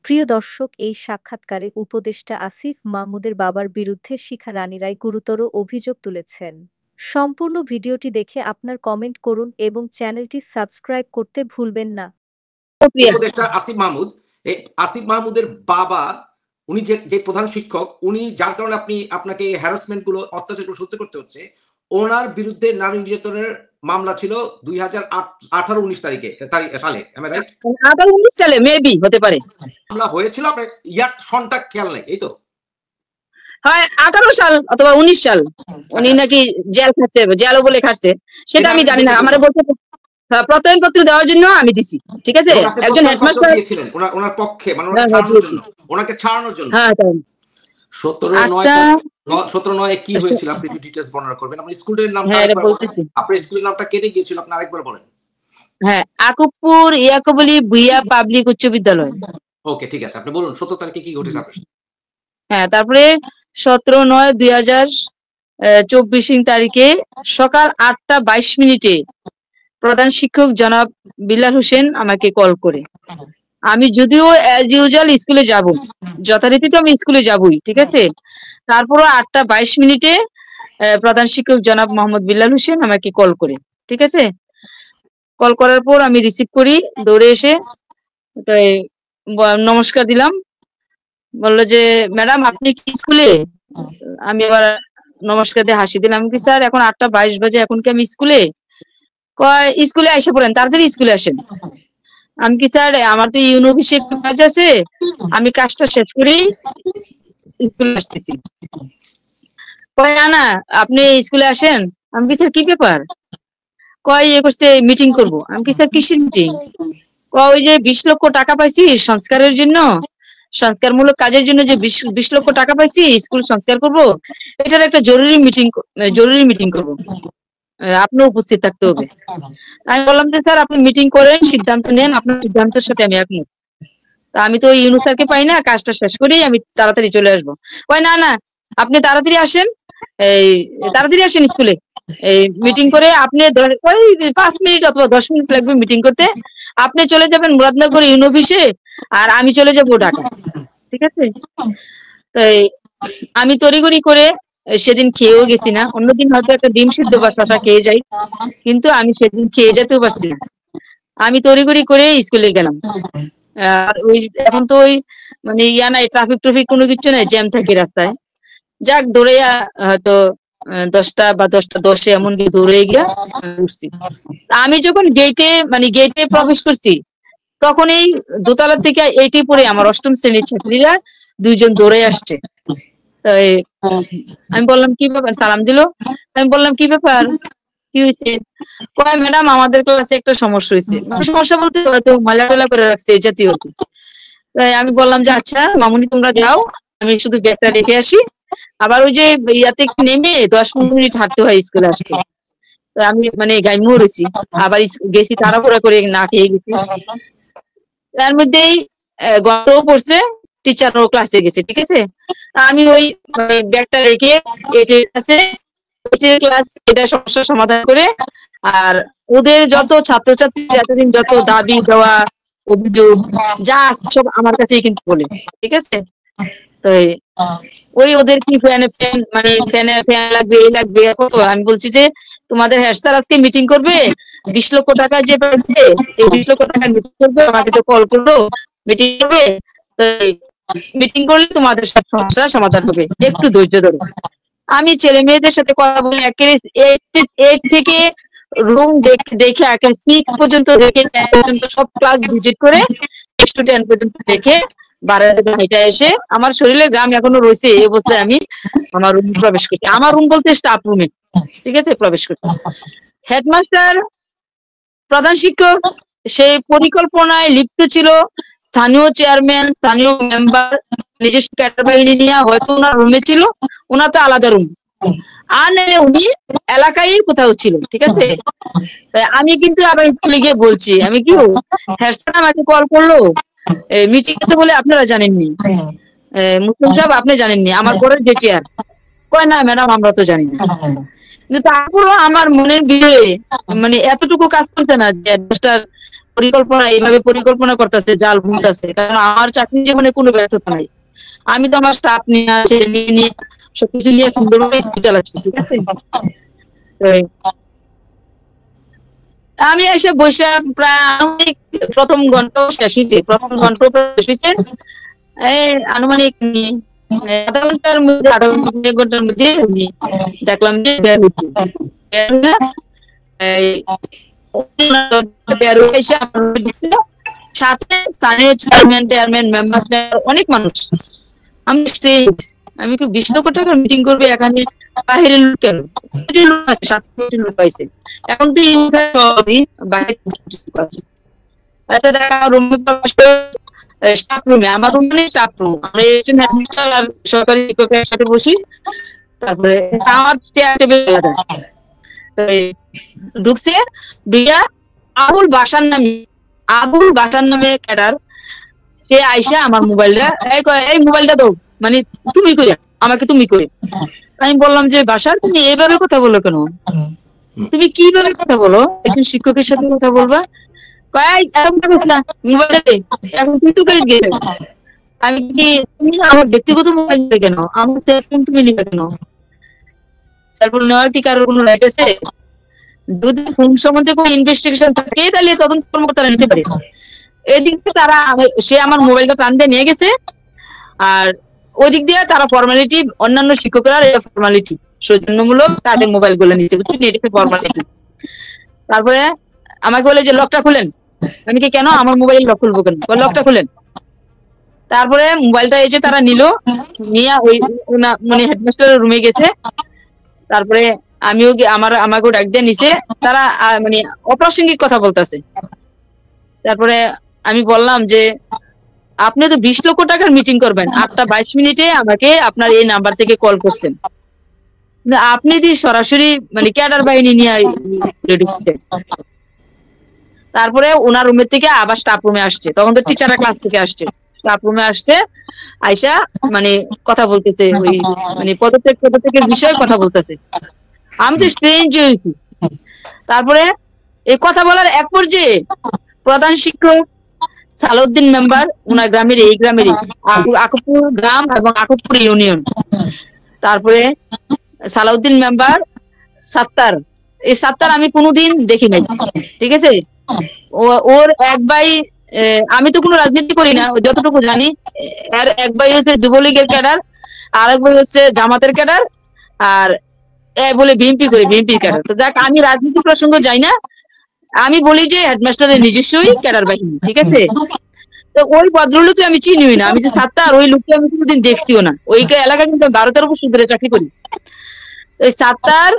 প্রিয় দর্শক, এই সাক্ষাৎকারে উপদেষ্টা আসিফ মাহমুদের বাবার বিরুদ্ধে শিখা রানী রায় গুরুতর অভিযোগ তুলেছেন। সম্পূর্ণ ভিডিওটি দেখে আপনার কমেন্ট করুন এবং চ্যানেলটি সাবস্ক্রাইব করতে ভুলবেন না। উপদেষ্টা আসিফ মাহমুদ, এই আসিফ মাহমুদের বাবা উনি যে প্রধান শিক্ষক, উনি যার কারণে আপনাকে হ্যারাসমেন্ট গুলো, অত্যাচারগুলো সহ্য করতে হচ্ছে, ওনার বিরুদ্ধে নারী নির্যাতনের মামলা ছিল 2018-19 সালে। M I right? 18-19 সালে মেবি হতে পারে। মামলা হয়েছিল, আপনার ইয়ার সনটা খেয়াল নেই, এই তো? হয় 18 সাল অথবা 19 সাল। উনি নাকি জেল খাচ্ছে, জেলও বলে খাচ্ছে, সেটা আমি জানি না। আমার বলতে প্রত্যয়নপত্র দেওয়ার জন্য আমি দিছি, ঠিক আছে। একজন হেডমাস্টার দিয়েছিলেন ওনার পক্ষে, মানে ওনাকে ছাড়ানোর জন্য। হ্যাঁ, 17/9 কি হয়েছিল আপনি একটু ডিটেইলস বর্ণনা করবেন? আপনি স্কুলের নামটা একবার বলুন। আপনার স্কুলের নামটা কেটে গিয়েছিল, আপনি আরেকবার বলেন। হ্যাঁ, আকুবপুর ইয়াকুবুলি ভুইয়া পাবলিক উচ্চ বিদ্যালয়। ওকে, ঠিক আছে, আপনি বলুন 17 তারিখে কি ঘটেছে আপনার সাথে? হ্যাঁ, তারপরে 17/9/2024 তারিখে সকাল 8:22 প্রধান শিক্ষক জনাব বিল্লাল হোসেন আমাকে কল করে। আমি যদিও অ্যাজ ইউজুয়াল স্কুলে যাব, যথারীতি তো আমি স্কুলে যাবই, ঠিক আছে। তারপরও 8:22 প্রধান শিক্ষক জনাব মোহাম্মদ বিল্লাল হোসেন আমাকে কল করে, ঠিক আছে। কল করার পর আমি রিসিভ করি, দৌড়ে এসে নমস্কার দিলাম। বললো যে ম্যাডাম আপনি কি স্কুলে? আমি আবার নমস্কার দিয়ে হাসি দিলাম, কি স্যার এখন 8:22 বাজে, এখন কি আমি স্কুলে? কয় স্কুলে এসে পড়েন, তাড়াতাড়ি স্কুলে আসেন। আমি কি স্যার, আমার তো ইউনো অফিসে একটু কাজ আছে, আমি কাজটা শেষ করেই স্কুলে আসতেছি। কয় না না, আপনি স্কুলে আসেন। আমি কি স্যার কি ব্যাপার? কয় ইয়ে করছে, মিটিং করব। আমি কি স্যার কিসের মিটিং? কয় ওই যে 20 লক্ষ টাকা পাইছি সংস্কারের জন্য, সংস্কারমূলক কাজের জন্য যে 20 লক্ষ টাকা পাইছি, স্কুল সংস্কার করব, এটার একটা জরুরি মিটিং করব, আপনি উপস্থিত থাকতে হবে। আমি বললাম যে স্যার আপনি মিটিং করেন, সিদ্ধান্ত নেন, আপনার সিদ্ধান্তের সাথে আমি একমত। তা আমি তো ইউনূস স্যারকে পাই না, কাজটা শেষ করেই আমি তাড়াতাড়ি চলে আসবো। কয় না না, আপনি তাড়াতাড়ি আসেন, তাড়াতাড়ি আসেন স্কুলে, মিটিং করে আপনি 5 মিনিট অথবা 10 মিনিট লাগবে মিটিং করতে। আপনি চলে যাবেন মুরাদনগর ইউনো অফিসে, আর আমি চলে যাবো ঢাকা, ঠিক আছে। তাই আমি তড়িঘড়ি করে সেদিন খেয়েও গেছি না। অন্যদিন হয়তো একটা ডিম সিদ্ধ বা শশা খেয়ে যাই, কিন্তু আমি সেদিন খেয়ে যেতেও পারছি না। আমি তড়িঘড়ি করে স্কুলে গেলাম। আর ওই এখন তো ওই মানে নাই, ট্রাফিক কোনো কিছু নাই, জ্যাম থাকে রাস্তায়। যাক দৌড়ে হয়তো 10টা বা 10:10 এমন কি দৌড়ে গিয়া উঠছি। আমি যখন গেটে প্রবেশ করছি, তখন এই দোতলা থেকে এইটি পরে আমার 8ম শ্রেণীর ছাত্রীরা 2জন দৌড়ে আসছে। তাই আমি বললাম কি ব্যাপার, সালাম দিল। আমি বললাম কি ব্যাপার, কি হয়েছে? কয় ম্যাডাম আমাদের ক্লাসে একটা সমস্যা হয়েছে। সমস্যা বলতে হয়তো ময়লা টলা করে রাখছে, এই জাতীয়। তাই আমি বললাম যে আচ্ছা মামুনি তোমরা যাও, আমি শুধু ব্যাগটা রেখে আসি। আবার ওই যে ইয়াতে নেমে 10-15 মিনিট হাঁটতে হয় স্কুলে আসতে। আমি মানে গাইমুও রয়েছি, আবার গেছি তাড়াহুড়া করে, না খেয়ে গেছি। তার মধ্যেই গল্পও পড়ছে, টিচারও ক্লাসে গেছে, ঠিক আছে। আমি ওই ব্যাগটা রেখে ক্লাস এটা সমস্যার সমাধান করে, আর ওদের যত ছাত্রছাত্রী এতদিন যত দাবি দেওয়া অভিযোগ যা সব আমার কাছেই কিন্তু বলে, ঠিক আছে। তো ওই ওদের কি ফ্যান লাগবে, এই লাগবে কত। আমি বলছি যে তোমাদের হেড স্যার আজকে মিটিং করবে, 20 লক্ষ টাকা যে পাইছে, এই 20 লক্ষ টাকা মিটিং করবে, আমাকে তো কল করলো, মিটিং করবে। তো মিটিং করলে তোমাদের সব সমস্যার সমাধান হবে, একটু ধৈর্য ধরো। আমি ছেলে মেয়েদের সাথে কথা বলে এইট থেকে রুম দেখে 6 পর্যন্ত দেখে, 10 পর্যন্ত সব ক্লাস ভিজিট করে, 6 to 10 পর্যন্ত দেখে বারান্দা হেঁটে এসে আমার শরীরে গ্রাম এখনো রয়েছে, এই অবস্থায় আমি আমার রুম প্রবেশ করছি। আমার রুম বলতে স্টাফ রুমে, ঠিক আছে, প্রবেশ করছি। হেডমাস্টার, প্রধান শিক্ষক সেই পরিকল্পনায় লিপ্ত ছিল। স্থানীয় চেয়ারম্যান, স্থানীয় মেম্বার নিজস্ব ক্যাডার বাহিনী নিয়ে হয়তো ওনার রুমে ছিল, ওনার তো আলাদা রুম, আর নাহলে উনি এলাকায় কোথাও ছিল, ঠিক আছে। আমি কিন্তু আবার স্কুলে গিয়ে বলছি, আমি কি হেড স্যার আমাকে কল করলো, মিটিং আছে বলে আপনারা জানেননি, মুসলিম সাহেব আপনি জানেননি, আমার পরের যে চেয়ার। কয় না ম্যাডাম আমরা তো জানি না। কিন্তু তারপরও আমার মনের ভিতরে মানে এতটুকু কাজ করছে না যে হেডমাস্টার পরিকল্পনা এইভাবে পরিকল্পনা করতেছে, জাল বুনতেছে। কারণ আমার চাকরি জীবনে কোনো ব্যর্থতা নাই। আমি তো আমার স্টাফ নিয়ে ছেলে মেয়ে নিয়ে সবকিছু নিয়ে সুন্দরভাবে স্কুল চালাচ্ছি, ঠিক আছে। আমি এসে বসে প্রায় আনুমানিক প্রথম ঘন্টা শেষ হয়েছে, এই আনুমানিক আধা ঘন্টার মধ্যে, আধা ঘন্টা 1 ঘন্টার মধ্যে আমি দেখলাম যে বের হচ্ছে, সাথে স্থানীয় চেয়ারম্যান মেম্বার অনেক মানুষ। আমি কি 20 লক্ষ টাকার মিটিং করবে এখানে, বাহিরের লোক কেন, লোক পাইছে। এখন তো স্টাফ রুমে, আমার রুম মানে স্টাফ রুম, আমরা সরকারি শিক্ষকের একসাথে বসি। তারপরে আমার চেয়ার টেবিল আলাদা। ঢুকছে, দুইয়া আবুল বাসার নামে ক্যাডার, সে আইসা আমার মোবাইলটা এই মোবাইলটা দাও, মানে তুমি করে আমাকে তুমি করে। আমি বললাম যে বাসার তুমি এইভাবে কথা বলো কেন, তুমি কিভাবে কথা বলো, একজন শিক্ষকের সাথে কথা বলবা, এখন তুই তো গেছে। আমি কি তুমি আমার ব্যক্তিগত মোবাইল কেন, আমার সেলফোন তুমি নিবে কেন, সেলফোন নেওয়ার কি কারোর কোনো রাইট আছে? যদি ফোন সম্বন্ধে কোনো ইনভেস্টিগেশন থাকে তাহলে তদন্ত কর্মকর্তারা নিতে পারে। এদিক দিয়ে তারা সে আমার মোবাইলটা টান দিয়ে নিয়ে গেছে, আর ওই দিক দিয়ে তারা ফর্মালিটি, অন্যান্য শিক্ষকরা ফর্মালিটি সৌজন্যমূলক তাদের মোবাইল গুলো নিচ্ছে, বুঝছেন, এটা ফর্মালিটি। তারপরে আমাকে বলে যে লকটা খুলেন। আমি কি কেন, আমার মোবাইল লক খুলবো কেন, লকটা খুলেন। তারপরে মোবাইলটা এসে তারা নিল, নিয়ে ওই মানে হেডমাস্টারের রুমে গেছে। তারপরে আমিও আমাকেও ডাক দিয়ে নিছে, তারা মানে অপ্রাসঙ্গিক কথা বলতেছে। তারপরে আমি বললাম যে আপনি তো 20 লক্ষ টাকার মিটিং করবেন, 8:22 আমাকে আপনার এই নাম্বার থেকে কল করছেন, আপনি যদি সরাসরি মানে ক্যাডার বাহিনী নিয়ে ঢুকছেন। তারপরে ওনার রুমের থেকে আবার স্টাফ রুমে আসছে, তখন তো টিচাররা ক্লাস থেকে আসছে, স্টাফ রুমে আসছে, আইসা মানে কথা বলতেছে, ওই মানে পদত্যাগের বিষয়ে কথা বলতেছে। আমি তো স্ট্রেঞ্জ হয়েছি। তারপরে এই কথা বলার এক পর্যায়ে প্রধান শিক্ষক সালাউদ্দিন মেম্বার, ওনার গ্রামের, এই গ্রামেরই আকুপুর গ্রাম এবং আকুপুর ইউনিয়ন, তারপরে সালাউদ্দিন মেম্বার সাত্তার, এই সাত্তার আমি কোনোদিন দেখি নাই, ঠিক আছে। ওর এক ভাই, আমি তো কোনো রাজনীতি করি না, যতটুকু জানি এর এক ভাই হচ্ছে যুবলীগের ক্যাডার, আর এক ভাই হচ্ছে জামাতের ক্যাডার, আর বলে বিএনপি করে, বিএনপির ক্যাডার। তো দেখ, আমি রাজনীতি প্রসঙ্গ যাই না, আমি বলি যে হেডমাস্টারের নিজস্বই ক্যাডার বাহিনী, ঠিক আছে। তো ওই ভদ্রলোককে আমি চিনিই না, আমি যে সাত্তার, ওই লোককে আমি কোনোদিন দেখতিও না। ওই এলাকায় কিন্তু 12-13 বছর ধরে চাকরি করি। ওই সাত্তার,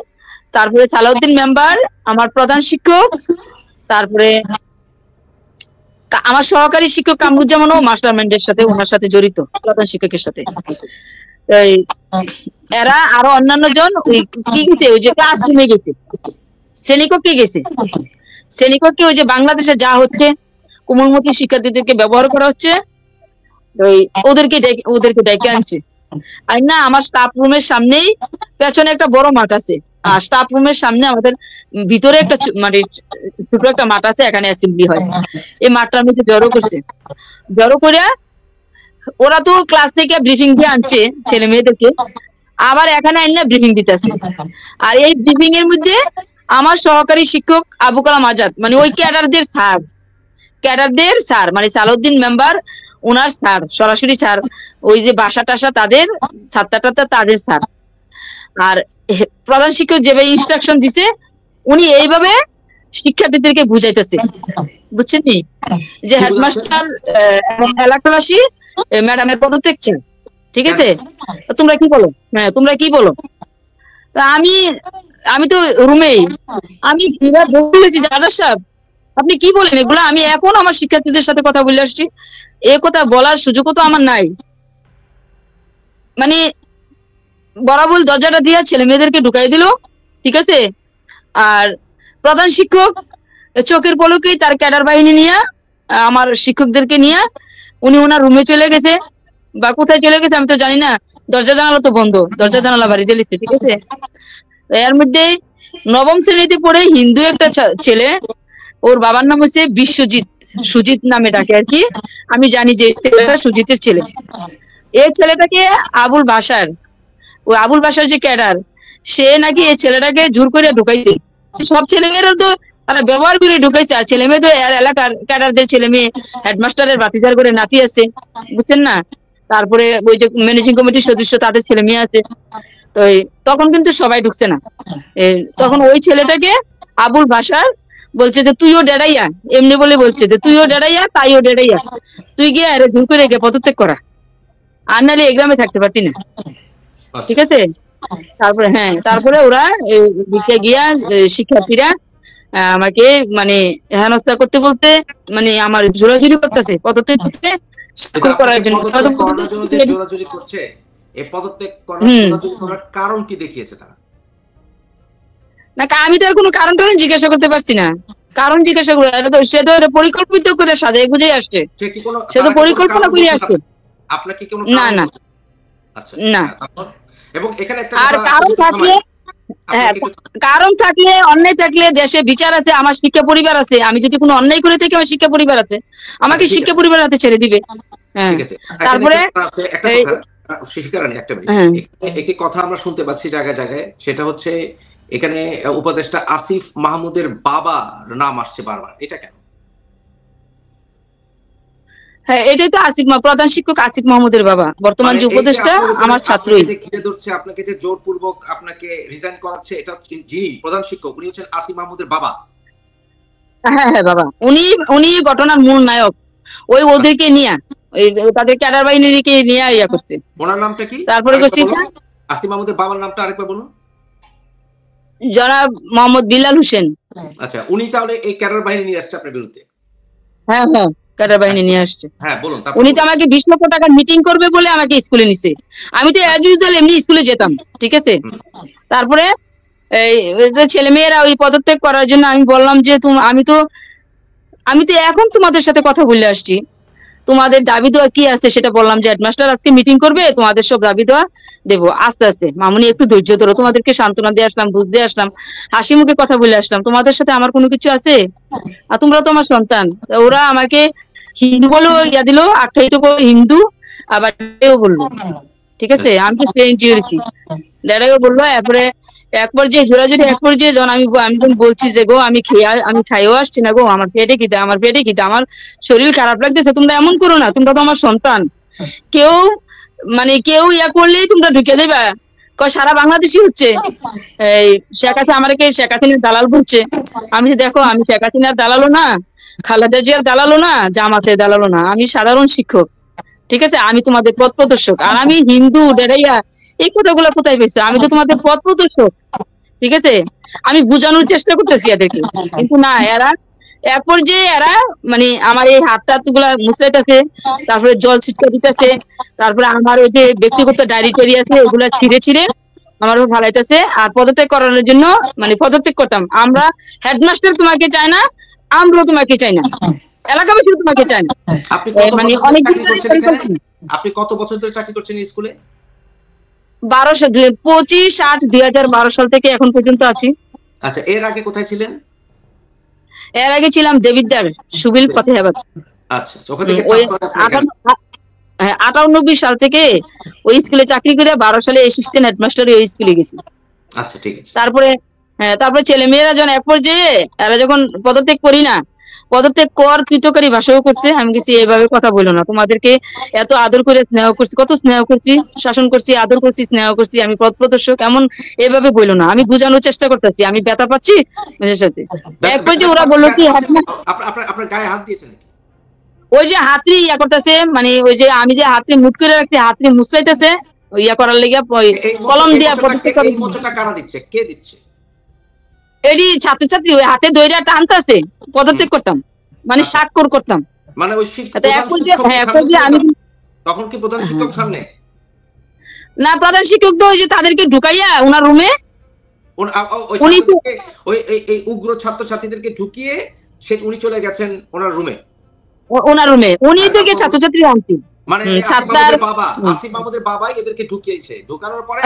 তারপরে সালাউদ্দিন মেম্বার, আমার প্রধান শিক্ষক, তারপরে আমার সহকারী শিক্ষক কামরুজ্জামানও মাস্টার মাইন্ডের সাথে, ওনার সাথে জড়িত, প্রধান শিক্ষকের সাথে। এরা আরো অন্যান্য জন ওই কি গেছে, ওই যে ক্লাসরুমে গেছে, শ্রেণীকক্ষে গেছে, শ্রেণীকক্ষে ওই যে বাংলাদেশে যা হচ্ছে, কোমলমতি শিক্ষার্থীদেরকে ব্যবহার করা হচ্ছে, ওই ওদেরকে ডেকে আনছে। আর না, আমার স্টাফ রুমের সামনেই, পেছনে একটা বড় মাঠ আছে, আর স্টাফ রুমের সামনে আমাদের ভিতরে একটা মানে ছোট একটা মাঠ আছে, এখানে অ্যাসেম্বলি হয়। এই মাঠটার মধ্যে জড়ো করে ওরা তো ক্লাস থেকে ব্রিফিং দিয়ে আনছে ছেলে মেয়েদেরকে, আবার এখানে আইনা ব্রিফিং দিতেছে। আর এই ব্রিফিং এর মধ্যে আমার সহকারী শিক্ষক আবু কালাম আজাদ, মানে ওই ক্যাডারদের স্যার মানে সালাউদ্দিন মেম্বার, ওনার স্যার, সরাসরি স্যার, ওই যে বাসা টাসা তাদের ছাত্রটা তাদের স্যার। আর প্রধান শিক্ষক যেভাবে ইনস্ট্রাকশন দিছে, উনি এইভাবে শিক্ষার্থীদেরকে বুঝাইতেছে, বুঝছেন নি, যে হেডমাস্টার এবং এলাকাবাসী ম্যাডামের পদত্যাগ চাই, ঠিক আছে, তোমরা কি বলো, হ্যাঁ তোমরা কি বলো। তা আমি তো রুমেই আমি বলেছি যে আজাদ সাহেব আপনি কি বলেন এগুলো, আমি এখন আমার শিক্ষার্থীদের সাথে কথা বলে আসছি, এ কথা বলার সুযোগও তো আমার নাই। মানে বরাবর দরজাটা দিয়ে ছেলে মেয়েদেরকে ঢুকাই দিল, ঠিক আছে। আর প্রধান শিক্ষক চোখের পলকেই তার ক্যাডার বাহিনী নিয়ে, আমার শিক্ষকদেরকে নিয়ে উনি ওনার রুমে চলে গেছে, বা কোথায় চলে গেছে আমি তো জানি না, দরজা জানালা তো বন্ধ, দরজা জানালা বাড়িতে লিখছে, ঠিক আছে। এর মধ্যে 9ম শ্রেণীতে পড়ে হিন্দু একটা ছেলে ওর বাবার নাম হচ্ছে বিশ্বজিৎ, সুজিত নামে ডাকে আর কি। আমি জানি যে ছেলেটা সুজিতের ছেলে। এই ছেলেটাকে আবুল বাসার, ও আবুল বাসার যে ক্যাডার, সে নাকি এই ছেলেটাকে জোর করে ঢুকাইছে। সব ছেলে মেয়েরা তো তারা ব্যবহার করে ঢুকাইছে, আর ছেলে মেয়ে তো এলাকার ক্যাডারদের ছেলে মেয়ে হেডমাস্টারের বাতিজার করে নাতি আছে, বুঝছেন না। তারপরে ওই যে ম্যানেজিং কমিটির সদস্য তাদের ছেলে মেয়ে আছে। তো তখন কিন্তু সবাই ঢুকছে না। তখন ওই ছেলেটাকে আবুল বাসার বলছে যে তুইও ডেড়াইয়া, এমনি বলে বলছে যে তুইও ডেড়াইয়া তাইও ডেড়াইয়া, তুই গিয়ে আরে জোর করে গিয়ে পদত্যাগ করা, আর নাহলে এই গ্রামে থাকতে পারতি না। ঠিক আছে। তারপরে তারপরে ওরা দিকে গিয়া শিক্ষার্থীরা আমাকে মানে হেনস্থা করতে বলতে মানে আমার জোরাজুরি করতেছে পদত্যাগ করতে করার জন্য। জোরাজুরি করছে, এই পদত্যাগ করার কারণ কি দেখিয়েছে তারা? না, আমি তো আর কোনো কারণ জিজ্ঞাসা করতে পারছি না। কারণ জিজ্ঞাসা করে সে তো পরিকল্পিত করে সাজে গুজে আসছে, সে তো পরিকল্পনা করে আসছে। আপনাকে কোনো না না আচ্ছা না। এবং এখানে একটা আর কারণ থাকলে, কারণ থাকলে, অন্যায় থাকলে দেশে বিচার আছে, আমার শিক্ষা পরিবার আছে। আমি যদি কোনো অন্যায় করে থাকি আমার শিক্ষা পরিবার আছে, আমাকে শিক্ষা পরিবার হাতে ছেড়ে দিবে। তারপরে একটি কথা আমরা শুনতে পাচ্ছি জায়গায় জায়গায়, সেটা হচ্ছে এখানে উপদেষ্টা আসিফ মাহমুদের বাবার নাম আসছে বারবার, এটা কেন? হ্যাঁ, এটাই তো আসিফ, প্রধান শিক্ষক আসিফ মাহমুদের বাবা, বর্তমান যে উপদেষ্টা আমার ছাত্রই। ঘিরে ধরছে আপনাকে, যে জোরপূর্বক আপনাকে রিজাইন করাচ্ছে, এটা যিনি প্রধান শিক্ষক উনি হচ্ছেন আসিফ মাহমুদের বাবা। হ্যাঁ হ্যাঁ বাবা, উনি ঘটনার মূল নায়ক। ওদেরকে নিয়ে তাদের ক্যাডার বাহিনীকে নিয়ে ইয়া করছে। ওনার নামটা কি? তারপরে করছি আসিফ মাহমুদের বাবার নামটা আরেকবার বলুন। জনাব মোহাম্মদ বিলাল হোসেন। আচ্ছা, উনি তাহলে এই ক্যাডার বাহিনী নিয়ে আসছে আপনার বিরুদ্ধে? হ্যাঁ হ্যাঁ, ক্যাডার বাহিনী নিয়ে আসছে। হ্যাঁ বলুন। উনি তো আমাকে 20 লক্ষ টাকার মিটিং করবে বলে আমাকে স্কুলে নিছে। আমি তো অ্যাজ ইউজুয়াল এমনি স্কুলে যেতাম, ঠিক আছে। তারপরে এই ছেলে মেয়েরা ওই পদত্যাগ করার জন্য আমি বললাম যে আমি তো এখন তোমাদের সাথে কথা বলে আসছি, তোমাদের দাবি দেওয়া কি আছে সেটা বললাম, যে হেডমাস্টার আজকে মিটিং করবে, তোমাদের সব দাবি দেওয়া দেবো আস্তে আস্তে। মামুনি একটু ধৈর্য ধরো, তোমাদেরকে সান্ত্বনা দিয়ে আসলাম, বুঝ দিয়ে আসলাম, হাসি মুখে কথা বলে আসলাম, তোমাদের সাথে আমার কোনো কিছু আছে? আর তোমরা তো আমার সন্তান। ওরা আমাকে হিন্দু বলে ইয়া দিল, আখ্যায়িত করে হিন্দু, আবার বললো, ঠিক আছে। আমি তো চেয়েছি দাদাও বললো। এরপরে এক পর্যায়ে জোরাজুরি, এক পর্যায়ে যখন আমি বলছি যে গো আমি খাইও আসছি না গো, আমার পেটে খিদে, আমার শরীর খারাপ লাগতেছে, তোমরা এমন করো না, তোমরা তো আমার সন্তান, কেউ ইয়া করলেই তোমরা ঢুকে দেবা। সারা বাংলাদেশই হচ্ছে এই শেখ হাসিনার দালাল বলছে। আমি দেখো, আমি শেখ হাসিনার দালালও না, খালেদা জিয়ার দালালও না, জামাতের দালালও না, আমি সাধারণ শিক্ষক, ঠিক আছে। আমি তোমাদের পথ প্রদর্শক। আর আমি হিন্দু ডেরাইয়া এই কথাগুলো কোথায় পেয়েছো? আমি তো তোমাদের পথ প্রদর্শক, ঠিক আছে। আমি বোঝানোর চেষ্টা করতেছি এদেরকে, কিন্তু না, এক পর্যায়ে এরা মানে আমার এই হাত গুলা মুছাইতেছে, তারপরে জল ছিটকে দিতেছে, তারপরে আমার ওই যে ব্যক্তিগত ডায়েরি টারি আছে ওগুলা ছিঁড়ে আমার ভালাইতেছে। আর পদত্যাগ করানোর জন্য মানে পদত্যাগ করতাম, আমরা হেডমাস্টার তোমাকে চাই না, আমরাও তোমাকে চাই না, এলাকাবাসী তোমাকে চাই না। মানে আপনি কত বছর ধরে চাকরি করছেন স্কুলে? 25/8/2012 সাল থেকে এখন পর্যন্ত আছি। আচ্ছা, এর আগে কোথায় ছিলেন? এর আগে ছিলাম দেবিদ্বার, সুবিল ফতেহাবাদ। আচ্ছা, ওখান থেকে 98 সাল থেকে ওই স্কুলে চাকরি করে 12 সালে অ্যাসিস্ট্যান্ট হেডমাস্টার ওই স্কুলে গেছি। আচ্ছা, ঠিক আছে। তারপরে ছেলে মেয়েরা যখন এক পর্যায়ে এরা যখন পদত্যাগ করি না, পদত্যাগ কর কৃতকারী ভাষাও করছে। আমি কিছু এভাবে কথা বললো না, তোমাদেরকে এত আদর করে স্নেহ করছি, কত স্নেহ করছি, শাসন করছি, আদর করছি, স্নেহ করছি, আমি পথ প্রদর্শক, এমন এভাবে বললো না। আমি বোঝানোর চেষ্টা করতেছি, আমি ব্যথা পাচ্ছি মেয়ের সাথে। এক পর্যায়ে ওরা বললো কি আপনার গায়ে হাত দিয়েছেন নাকি? ওই যে হাতরি ইয়া করতেছে, মানে ওই যে আমি যে হাতরি মুট করে রাখছি, হাতরি মুছাইতেছে ইয়া করার লেগে কলম দিয়া কারা দিচ্ছে, কে দিচ্ছে? এডি ছাত্রছাত্রী ওই হাতে দইরা টানতেছে, পদত্যাগ করতাম মানে স্বাক্ষর করতাম। মানে ওই তখন কি প্রধান শিক্ষক সামনে? না, প্রধান শিক্ষক তো ওই যে তাদেরকে ঢুকাইয়া ওনার রুমে, এই উগ্র ছাত্রছাত্রীদেরকে ঢুকিয়ে উনি চলে গেছেন ওনার রুমে। উনি তো গিয়ে ছাত্রছাত্রী আনতেন, মানে বাবা আসিফ মাহমুদের বাবাই এদেরকে ঢুকিয়েছে, ঢুকানোর পরে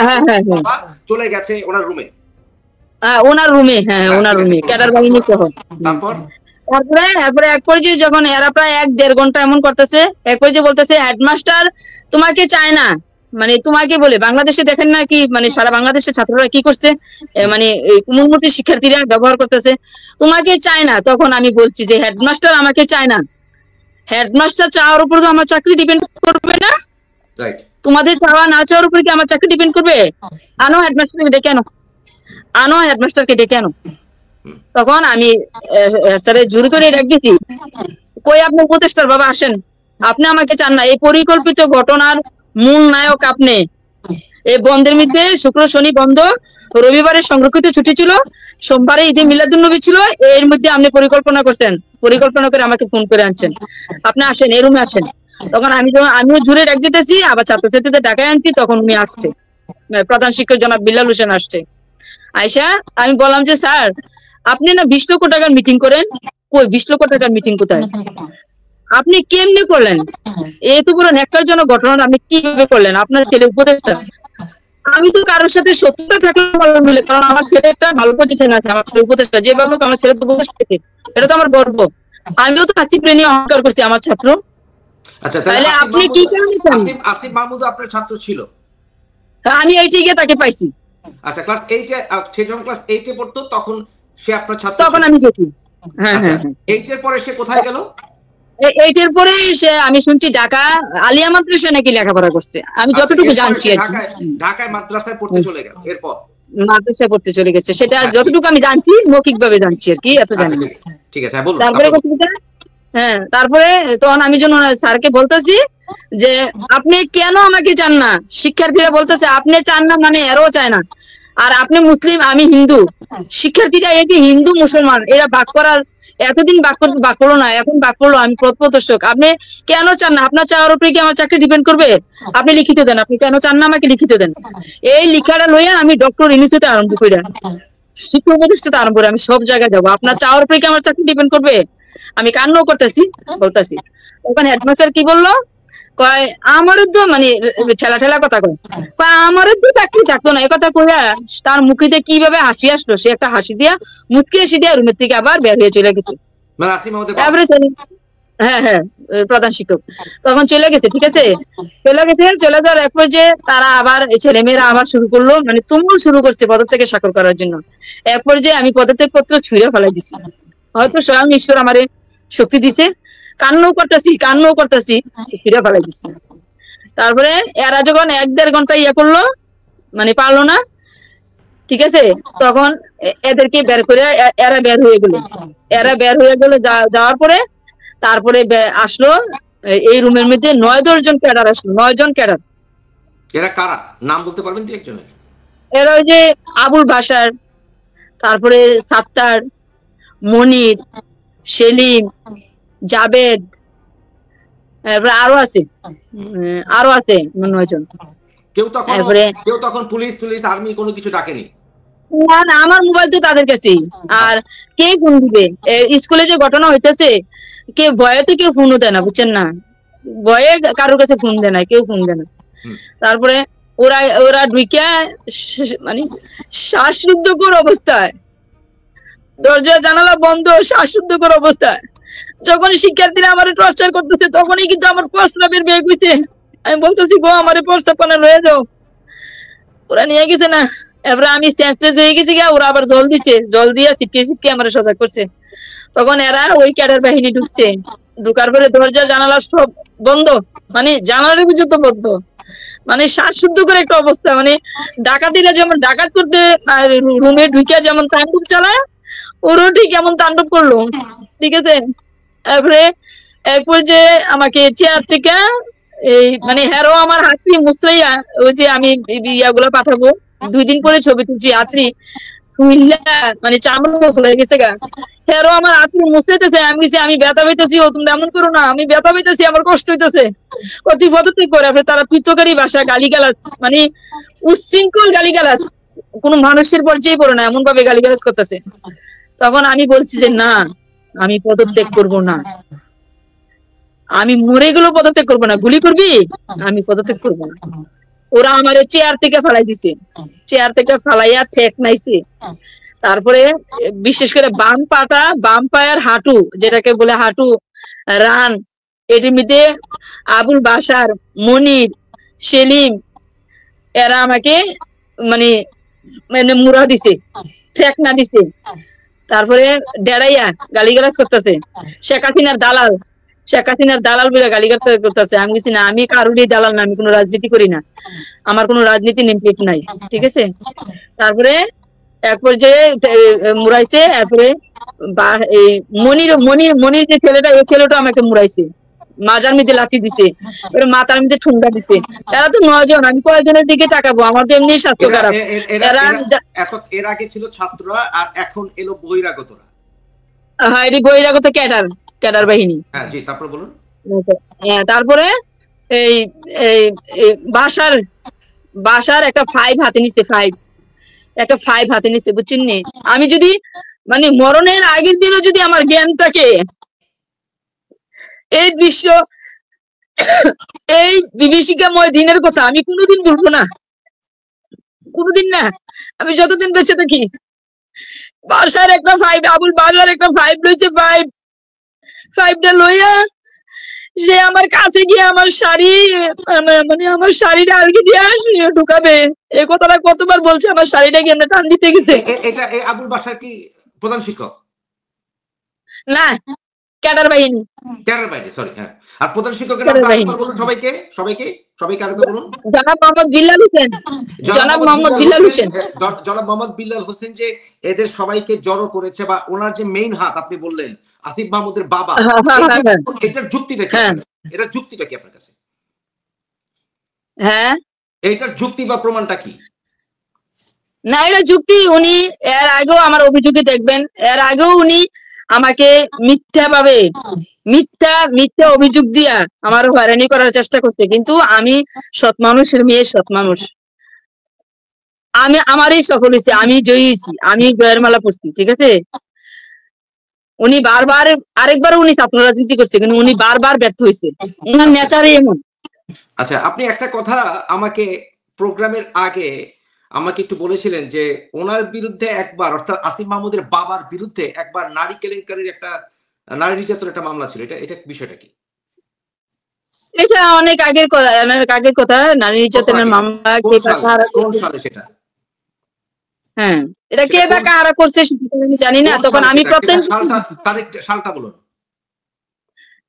বাবা চলে গেছে ওনার রুমে। ওনার রুমে, হ্যাঁ ওনার রুমে ক্যাডার বাহিনী সহ। তারপর তারপরে তারপরে এক পর্যায়ে যখন এরা প্রায় 1-1.5 ঘন্টা এমন করতেছে, এক পর্যায়ে বলতেছে হেডমাস্টার তোমাকে চায় না, মানে তোমাকে বলে বাংলাদেশে দেখেন না কি মানে সারা বাংলাদেশের ছাত্ররা কি করছে, মানে কোমলমতি শিক্ষার্থীরা ব্যবহার করতেছে, তোমাকে চায় না। তখন আমি বলছি যে হেডমাস্টার আমাকে চায় না, হেডমাস্টার চাওয়ার উপর তো আমার চাকরি ডিপেন্ড করবে না, তোমাদের চাওয়া না চাওয়ার উপর কি আমার চাকরি ডিপেন্ড করবে? আনো হেডমাস্টারকে ডেকে আনো, আনো হেডমাস্টারকে ডেকে আনো। তখন আমি স্যারের জোরে করে ডাক দিয়েছি, কই আপনি উপদেষ্টার বাবা আসেন, আপনি আমাকে চান না, এই পরিকল্পিত ঘটনার মূল নায়ক আপনি। এই বন্ধের মধ্যে শুক্র শনি বন্ধ, রবিবারে সংরক্ষিত ছুটি ছিল, সোমবারে ঈদে মিলাদুন্নবী ছিল, এর মধ্যে আপনি পরিকল্পনা করছেন, পরিকল্পনা করে আমাকে ফোন করে আনছেন, আপনি আসেন এই রুমে আসেন। তখন আমিও জোরে ডাক দিতেছি, আবার ছাত্রছাত্রীদের ডাকায় আনছি, তখন উনি আসছে, প্রধান শিক্ষক জনাব বিল্লাল হোসেন আসছে। আয়সা আমি বললাম যে স্যার আপনি না 20 লক্ষ টাকার মিটিং করেন, কই 20 লক্ষ টাকার মিটিং কোথায়, আপনি কেমনি করলেন, এত বড় ন্যাক্কারজনক ঘটনা আপনি কিভাবে করলেন, আপনার ছেলে উপদেষ্টা? আমি তো কারোর সাথে সত্যতা থাকলে বললাম বলে, কারণ আমার ছেলে একটা ভালো পজিশন আছে, আমার ছেলে উপদেষ্টা, যে ভালো আমার ছেলে তো উপদেষ্টা, এটা তো আমার গর্ব, আমিও তো আসিফ রে নিয়ে অহংকার করছি আমার ছাত্র। আচ্ছা তাহলে আপনি কি কারণে আসিফ মাহমুদ আপনার ছাত্র ছিল? আমি এইটা গিয়ে তাকে পাইছি। আচ্ছা ক্লাস 8 এ, সে যখন ক্লাস 8 এ পড়তো তখন সে আপনার ছাত্র, তখন আমি দেখি। হ্যাঁ হ্যাঁ 8 এর পরে সে কোথায় গেল? 8 এর পরে সে আমি শুনছি ঢাকা আলিয়া মাদ্রাসায় নাকি লেখাপড়া করছে, আমি যতটুকু জানছি আর ঢাকায় মাদ্রাসায় পড়তে চলে গেল, এরপর মাদ্রাসায় পড়তে চলে গেছে, সেটা যতটুকু আমি জানছি মৌখিক ভাবে জানছি আর কি, এত জানি। ঠিক আছে বলুন। তারপরে হ্যাঁ তারপরে তখন আমি যখন স্যারকে বলতেছি যে আপনি কেন আমাকে চান না, শিক্ষার্থীরা বলতেছে আপনি চান না মানে এরাও চায় না, আর আপনি মুসলিম আমি হিন্দু, শিক্ষার্থীরা এই যে হিন্দু মুসলমান এরা ভাগ করার এতদিন ভাগ করলো না, এখন ভাগ করলো, আমি প্রদর্শক, আপনি কেন চান না, আপনার চাওয়ার উপরে কি আমার চাকরি ডিপেন্ড করবে, আপনি লিখিত দেন, আপনি কেন চান না আমাকে লিখিত দেন। এই লিখাটা লইয়া আমি ডক্টর ইউনিভার্সিটি আরম্ভ করি, শিক্ষা প্রতিষ্ঠাতে আরম্ভ করে আমি সব জায়গায় যাবো, আপনার চাওয়ার উপরে কি আমার চাকরি ডিপেন্ড করবে, আমি কান্নাও করতেছি বলতেছি। তখন হেডমাস্টার কি বললো, কয় আমারও তো মানে ঠেলা কথা কয় আমারও তো চাকরি থাকতো না, একথা কইয়া তার মুখেতে কিভাবে হাসি আসলো, সে একটা হাসি দিয়া মুচকি হাসি দিয়া রুমের থেকে আবার বের হয়ে চলে গেছে। হ্যাঁ হ্যাঁ প্রধান শিক্ষক তখন চলে গেছে, ঠিক আছে চলে যাওয়ার এক পর্যায়ে তারা আবার ছেলে মেয়েরা আবার শুরু করলো, মানে তুমুল শুরু করছে পদত্যাগে স্বাক্ষর করার জন্য। এক পর্যায়ে আমি পদত্যাগ পত্র ছুঁড়ে ফেলাই দিছি, হয়তো স্বয়ং ঈশ্বর আমারে শক্তি দিছে, কান্নাও করতেছি ছুঁড়ে ফেলাই দিছি। তারপরে এরা যখন 1-1.5 ঘন্টা ইয়ে করলো মানে পারলো না, ঠিক আছে, তখন এদেরকে বের করে এরা বের হয়ে গেল, যাওয়ার পরে তারপরে আসলো এই রুমের মধ্যে 9-10 জন ক্যাডার আসলো, 9 জন ক্যাডার। এরা কারা নাম বলতে পারবেন কি একজনের? এরা ওই যে আবুল বাশার, তারপরে সাত্তার, মনির, সেলিম, জাবেদ, আরো আছে 9 জন। কেউ তখন পুলিশ আর্মি কোনো কিছু ডাকেনি? না আমার মোবাইল তো তাদের কাছেই, আর কে ফোন দিবে, স্কুলে যে ঘটনা হইতেছে কে ভয়ে তো কেউ ফোনও দেয় না, বুঝছেন না, ভয়ে কারোর কাছে ফোন দেয় না, কেউ ফোন দেয় না। তারপরে ওরা ঢুইকা মানে শ্বাসরুদ্ধকর অবস্থায়, দরজা জানালা বন্ধ, শ্বাসরুদ্ধকর অবস্থায় যখন শিক্ষার্থীরা আমার টর্চার করতেছে, তখনই কিন্তু আমার প্রস্রাবের বেগ হইছে, আমি বলতেছি গো আমার প্রস্রাব পানা লয়ে যাও, ওরা নিয়ে গেছে না। এবার আমি সেন্সলেস হয়ে গেছি গা, ওরা আবার জল দিছে, জল দিয়ে ছিটকে আমার সজাগ করছে। তখন এরা ওই ক্যাডার বাহিনী ঢুকছে, ঢুকার পরে দরজা জানালা সব বন্ধ, মানে জানালার পর্যন্ত বন্ধ, মানে শ্বাসরুদ্ধ করে একটা অবস্থা, মানে ডাকাতিরা যেমন ডাকাত করতে রুমে ঢুকে যেমন তাণ্ডব চালায়, ওরও ঠিক এমন তাণ্ডব করলো, ঠিক আছে। তারপরে এরপর যে আমাকে চেয়ার থেকে এই মানে হেরো আমার হাতটি মুছরাইয়া, ওই যে আমি ইয়াগুলো পাঠাবো 2 দিন পরে ছবি তুলছি, হাতটি মানে চামড়া খুলে গেছে গা, হেরো আমার হাতটি মুছাইতেছে, আমি ব্যথা পাইতেছি, ও তুমি এমন করো না, আমি ব্যথা পাইতেছি, আমার কষ্ট হইতেছে, অতি পদত্যাগ করে তারা তুচ্ছকারী ভাষা গালিগালাজ, মানে উচ্ছৃঙ্খল গালিগালাজ, কোনো মানুষের পর্যায়ে পড়ে না এমন ভাবে গালিগালাজ করতেছে। তখন আমি বলছি যে না আমি পদত্যাগ করব না, আমি মরে গেলেও পদত্যাগ করবো না, গুলি করবি আমি পদত্যাগ করবো না। ওরা আমার চেয়ার থেকে ফালাই দিছে, চেয়ার থেকে ফালাইয়া ঠেক নাইছে, তারপরে বিশেষ করে বাম পাটা, বাম পায়ের হাঁটু, যেটাকে বলে হাঁটু রান, এটির মধ্যে আবুল বাসার, মনির, সেলিম এরা আমাকে মানে মানে মুড়া দিছে, ঠেকনা দিছে। তারপরে ডেড়াইয়া গালিগালাজ করতেছে, শেখ হাসিনার দালাল বলে গালিগালাজ করতেছে। আমি কিছু না, আমি কারোরই দালাল না, আমি কোনো রাজনীতি করি না, আমার কোনো রাজনীতি নেমপ্লেট নাই, ঠিক আছে। তারপরে এক পর্যায়ে মুড়াইছে। এরপরে এই মনির যে ছেলেটা, এই ছেলেটা আমাকে মুড়াইছে, মাজার মধ্যে লাথি দিছে, মাথার মধ্যে ঠুঙ্গা দিছে। এরা তো 9 জন, আমি কয়েকজনের দিকে তাকাবো, আমার তো এমনি স্বাস্থ্য খারাপ। এর আগে ছিল ছাত্ররা, আর এখন এলো বহিরাগতরা। হ্যাঁ, এটি বহিরাগত ক্যাডার বাহিনী। হ্যাঁ জি, তারপর বলুন। তারপরে এই বাসার একটা 5 হাতে নিছে, 5 হাতে নিছে, বুঝছেন নি। আমি যদি মানে মরণের আগের দিনও যদি আমার জ্ঞান থাকে, এই দৃশ্য, এই বিভীষিকাময় দিনের কথা আমি কোনোদিন ভুলবো না, কোনোদিন না, আমি যতদিন বেঁচে থাকি। বাসার একটা 5, আবুল বাসার একটা 5 লইছে, 5টা লইয়া সে আমার কাছে গিয়ে আমার শাড়ি, মানে আমার শাড়িটা আলগি দিয়ে ঢুকাবে, এই কথাটা কতবার বলছে, আমার শাড়িটা কেমনে টান দিতে গেছে। এটা আবুল বাসার কি প্রধান শিক্ষক? না, ক্যাডার বাহিনী, সরি। হ্যাঁ, আর প্রধান শিক্ষকের নামটা আরেকবার বলুন সবাইকে আরেকবার বলুন। জনাব মোহাম্মদ বিল্লাল হোসেন। জনাব মোহাম্মদ বিল্লাল হোসেন যে এদের সবাইকে জড়ো করেছে, বা ওনার যে মেইন হাত আপনি বললেন আসিফ মাহমুদের বাবা, এটার যুক্তিটা কি? এটার যুক্তিটা কি আপনার কাছে? হ্যাঁ, এটার যুক্তি বা প্রমাণটা কি? না, এটা যুক্তি। উনি এর আগেও আমার অভিযোগে দেখবেন, এর আগেও উনি আমাকে মিথ্যা অভিযোগ দিয়া আমার হয়রানি করার চেষ্টা করছে। কিন্তু আমি সৎ মানুষের মেয়ে, সৎ মানুষ, আমারই সফল হয়েছে, আমি জয়ী হয়েছি, আমি জয়ের মালা পড়ছি, ঠিক আছে। উনি আরেকবার উনি ছাত্র রাজনীতি করছে, কিন্তু উনি বারবার ব্যর্থ হয়েছে, উনার নেচারই এমন। আচ্ছা, আপনি একটা কথা আমাকে প্রোগ্রামের আগে আমাকে একটু বলেছিলেন যে ওনার বিরুদ্ধে একবার, অর্থাৎ আসিফ মাহমুদের বাবার বিরুদ্ধে একবার নারী কেলেঙ্কারির একটা, নারী নির্যাতনের একটা মামলা ছিল। এটা বিষয়টা কি? এটা অনেক আগের কথা, নারী নির্যাতনের মামলা। কোন সালে সেটা? হ্যাঁ, এটা কে বা কারা করছে আমি জানি না। তখন আমি সালটা বলুন।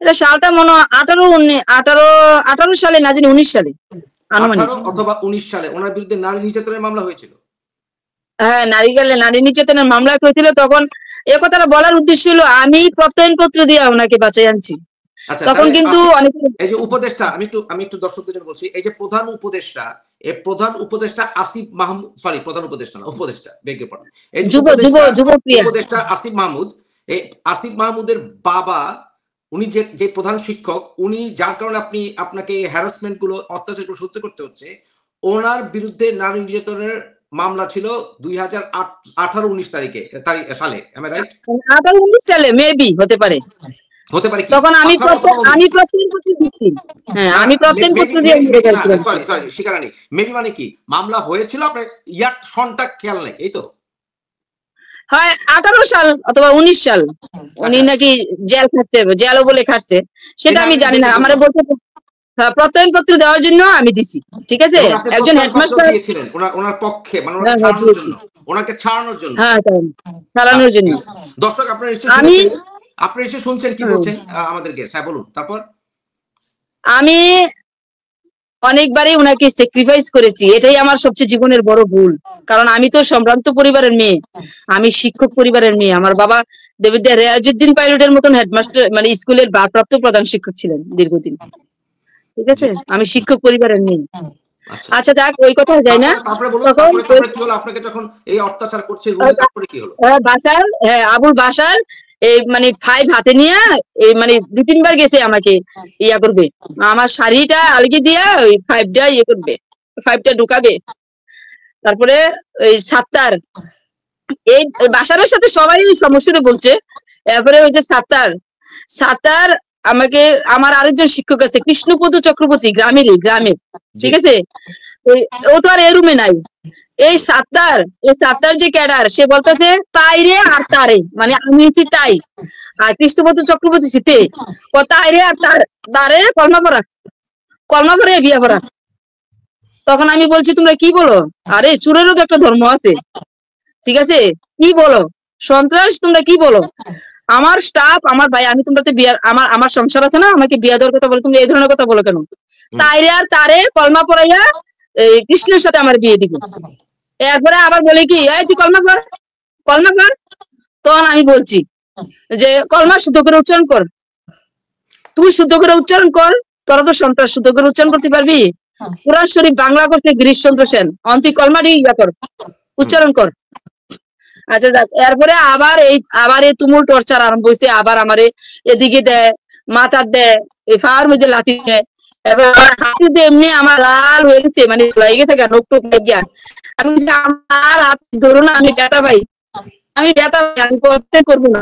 এটা সালটা মনে হয় 18 সালে না, জানি 19 সালে, 18 অথবা 19 সালে ওনার বিরুদ্ধে নারী নির্যাতনের মামলা হয়েছিল। হ্যাঁ, নারী নির্যাতনের মামলা হয়েছিল। তখন এই কথাটা বলার উদ্দেশ্য হলো আমি প্রত্যয়নপত্র দিয়ে ওনাকে বাঁচাই আনছি। তখন কিন্তু এই যে উপদেষ্টা, আমি একটু দর্শকদের বলছি, এই যে প্রধান উপদেষ্টা আসিফ মাহমুদ, সরি প্রধান উপদেষ্টা না, উপদেষ্টা, বেগে পড়া, এই উপদেষ্টা আসিফ মাহমুদ, এই আসিফ মাহমুদের বাবা, উনি যে প্রধান শিক্ষক, উনি যার কারণে আপনাকে হ্যারাসমেন্ট গুলো, অত্যাচার সহ্য করতে হচ্ছে, ওনার বিরুদ্ধে নারী নির্যাতনের মামলা ছিল 2018-19 সালে। M I right? 18-19 সালে মেবি হতে পারে কি? তখন আমি প্রত্যয়নপত্র দিচ্ছি। হ্যাঁ, আমি প্রত্যয়নপত্র দিয়ে সরি শিকারানি, মেবি মানে কি মামলা হয়েছিল, আপনার ইয়ার সনটা খেয়াল নেই, এই তো? হয় 18 সাল অথবা 19 সাল। উনি নাকি জেল খাচ্ছে, জেলও বলে খাচ্ছে, সেটা আমি জানি না। আমারে বলছে প্রত্যয়নপত্র দেওয়ার জন্য আমি দিছি, ঠিক আছে। একজন হেডমাস্টার দিয়েছিলেন ওনার পক্ষে, মানে ওনাকে ছাড়ানোর জন্য, ওনাকে ছাড়ানোর জন্য। হ্যাঁ, ছাড়ানোর জন্য। দর্শক আপনারা নিশ্চয়ই শুনছেন কি বলছেন আমাদেরকে। হ্যাঁ বলুন। তারপর আমি অনেকবারই ওনাকে স্যাক্রিফাইস করেছি, এটাই আমার সবচেয়ে জীবনের বড় ভুল। কারণ আমি তো সম্ভ্রান্ত পরিবারের মেয়ে, আমি শিক্ষক পরিবারের মেয়ে। আমার বাবা দেবিদ্যা রেয়াজউদ্দিন পাইলটের মতন হেডমাস্টার, মানে স্কুলের ভারপ্রাপ্ত প্রধান শিক্ষক ছিলেন দীর্ঘদিন, ঠিক আছে। আমি শিক্ষক পরিবারের মেয়ে। আচ্ছা যাক, ওই কথা যায় না। আপনাকে যখন এই অত্যাচার করছে, তারপরে কি হলো? আবুল বাসার এই মানে 5 হাতে নিয়ে এই মানে 2-3 বার গেছে আমাকে ইয়া করবে, আমার শাড়িটা আলগি দিয়া ওই 5টা ইয়ে করবে, 5টা ঢুকাবে। তারপরে ওই সাত্তার, এই বাসারের সাথে সবাই সমস্যাটা বলছে। এরপরে ওই যে সাত্তার আমাকে, আমার আরেকজন শিক্ষক আছে কৃষ্ণপদ চক্রবর্তী, গ্রামের, ঠিক আছে। ও তো আর এই রুমে নাই। এই সাত্তার যে ক্যাডার সে বলতেছে তাইরে আর তারে, মানে আমি হচ্ছি তাই আর কৃষ্ণপতি চক্রবর্তী শীতে তাইরে আর তারে কলমা পড়া বিয়া পড়া। তখন আমি বলছি তোমরা কি বলো? আরে চুরেরও তো একটা ধর্ম আছে, ঠিক আছে, কি বলো সন্ত্রাস, তোমরা কি বলো? আমার স্টাফ, আমার ভাই, আমি তোমরাতে বিয়ার আমার সংসার আছে না, আমাকে বিয়া দেওয়ার কথা বলে, তুমি এই ধরনের কথা বলো কেন? তাইরে আর তারে কলমা পড়াইয়া কৃষ্ণের সাথে আমার বিয়ে দিব। এরপরে আবার বলে কি, এই তুই কলমা পড়। তখন আমি বলছি যে কলমা শুদ্ধ করে উচ্চারণ কর, তুই শুদ্ধ করে উচ্চারণ কর, তোরা তো সন্ত্রাস, শুদ্ধ করে উচ্চারণ করতে পারবি? কোরআন শরীফ বাংলা করছে গিরিশচন্দ্র সেন, অন্তি কলমা দিয়ে ইয়া কর, উচ্চারণ কর। আচ্ছা দেখ, এরপরে আবার এই তুমুল টর্চার আরম্ভ হয়েছে। আবার আমারে এদিকে দেয়, মাথার দেয়, ফার মধ্যে লাথি দেয়। এবার হাতি দিয়ে এমনি আমার লাল হয়ে গেছে, মানে হয়ে গেছে কেন টোক গিয়া। আমি আমার হাত ধরো না, আমি ব্যথা পাই, আমি পদত্যাগ করবো না,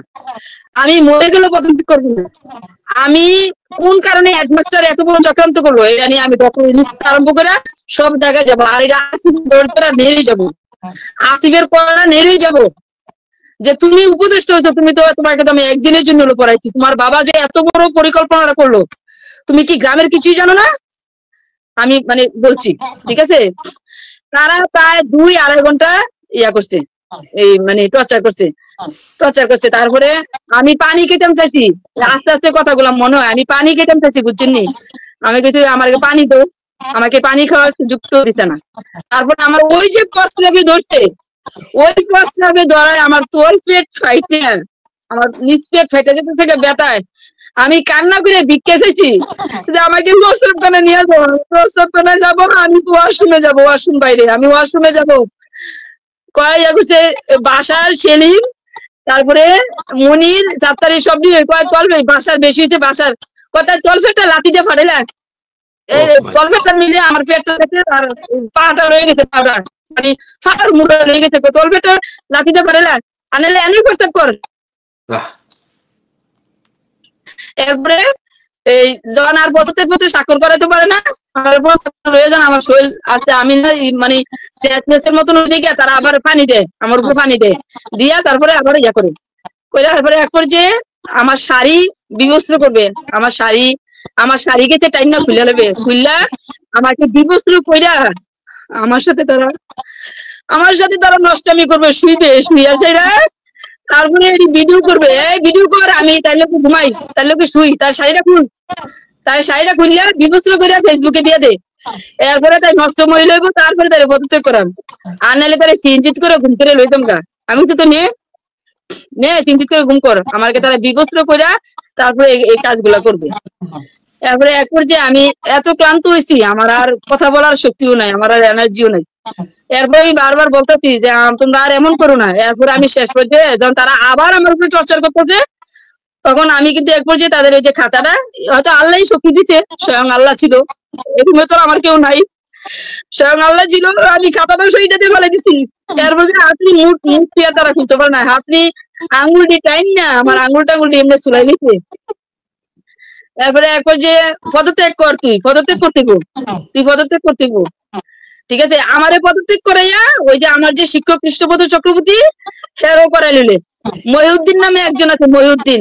আমি মরে গেলে পদত্যাগ করবো না। আমি কোন কারণে হেডমাস্টার এত বড় চক্রান্ত করবো এটা নিয়ে আমি ডক্টর আরম্ভ করে সব জায়গায় যাবো। আর এটা আসিফের নেড়েই যাবো, আসিফের পড়া নেড়েই যাবো যে তুমি উপদেষ্টা হয়েছো, তুমি তো, তোমাকে তো আমি একদিনের জন্য পড়াইছি, তোমার বাবা যে এত বড় পরিকল্পনা করলো, তুমি কি গ্রামের কিছুই জানো না? আমি মানে বলছি, ঠিক আছে। তারা প্রায় 2-2.5 ঘন্টা ইয়া করছে, এই মানে টর্চার করছে। তারপরে আমি পানি খেতাম চাইছি, আস্তে আস্তে কথাগুলো মনে হয়, আমি পানি খেতাম চাইছি, বুঝছেন নি? আমি কিছু আমাকে পানি দাও, আমাকে পানি খাওয়ার সুযোগ তো দিছে না। তারপরে আমার ওই যে প্রস্রাবে ধরছে, ওই প্রস্রাবে ধরায় আমার তোর পেট ফাইটে, আমার নিচ পেট ফাইটে যেতেছে ব্যথায়। আমি কান্না করে ভিক্ষা চাইছি যে আমাকে প্রস্রাবখানে নিয়ে যাবো, প্রস্রাবখানে যাবো, আমি তো ওয়াশরুমে যাবো, ওয়াশরুম বাইরে, আমি ওয়াশরুমে যাবো। কয়েক করছে বাসার সেলিম, তারপরে মনির, চাপ্তারি সব নিয়ে কয়েক তলফে, বাসার বেশি হয়েছে, বাসার কথা তলফেটটা লাঠি দিয়ে ফাটাইলা, এই তলফেটটা মিলে আমার পেটটা আর পাটা রয়ে গেছে, পাটা মানে ফাটার মুড়ে রয়ে গেছে, তলফেটটা লাঠি দিয়ে ফাটাইলা, আনালে এনে প্রস্তাব কর। এরপরে এই যখন আর পথে স্বাক্ষর করাতে পারে না, আমার শরীর আছে, আমি মানে মতন দিকে তারা আবার পানি দেয়, আমার উপর পানি দেয়, দিয়া তারপরে আবার ইয়া করে তারপরে এক পর্যায়ে আমার শাড়ি বিবস্ত্র করবে, আমার শাড়ি গেছে টাইনা খুলে নেবে, খুললা আমাকে বিবস্ত্র কইরা আমার সাথে তারা নষ্টামি করবে, শুইয়া চাইরা, তারপরে ভিডিও করবে, ভিডিও কর, আমি তার লোকে ঘুমাই, তার লোকে শুই, তার শাড়িটা খুললে বিবস্ত্র করে ফেসবুকে দিয়ে দে। এরপরে তাই নষ্ট মহিলা হইব, তারপরে তার পদত্যাগ করাম, আর নাহলে তারা চিন্তিত করে ঘুম করে লইতাম গা। আমি তো নিয়ে চিন্তিত করে ঘুম কর, আমাকে তারা বিবস্ত্র করে তারপরে এই কাজগুলা করবে। এরপরে এক পর্যায়ে আমি এত ক্লান্ত হয়েছি, আমার আর কথা বলার শক্তিও নাই, আমার আর এনার্জিও নাই। এরপরে আমি বারবার বলতেছি যে তোমরা আর এমন করো না। এরপরে আমি শেষ পর্যায়ে যখন তারা আবার আমার উপরে টর্চার করতেছে, তখন আমি কিন্তু এক পর্যায়ে তাদের ওই যে খাতাটা, হয়তো আল্লাহই শক্তি দিচ্ছে, স্বয়ং আল্লাহ ছিল, এরকম তো আমার কেউ নাই, স্বয়ং আল্লাহ ছিল, আমি খাতাটা সইটাতে ফেলে দিছি। এরপরে আপনি মুখ দিয়ে তারা খুলতে পারে না, আপনি আঙুলটি টাইন না আমার আঙুলটি এমনি চুলাই নিচ্ছে। তারপরে এক পর্যায়ে পদত্যাগ কর, তুই পদত্যাগ করতে ঠিক আছে, আমারে পদত্যাগ করাইয়া ওই যে আমার যে শিক্ষক কৃষ্ণপদ চক্রবর্তী সেও করাই নিলে। মহিউদ্দিন নামে একজন আছে, মহিউদ্দিন,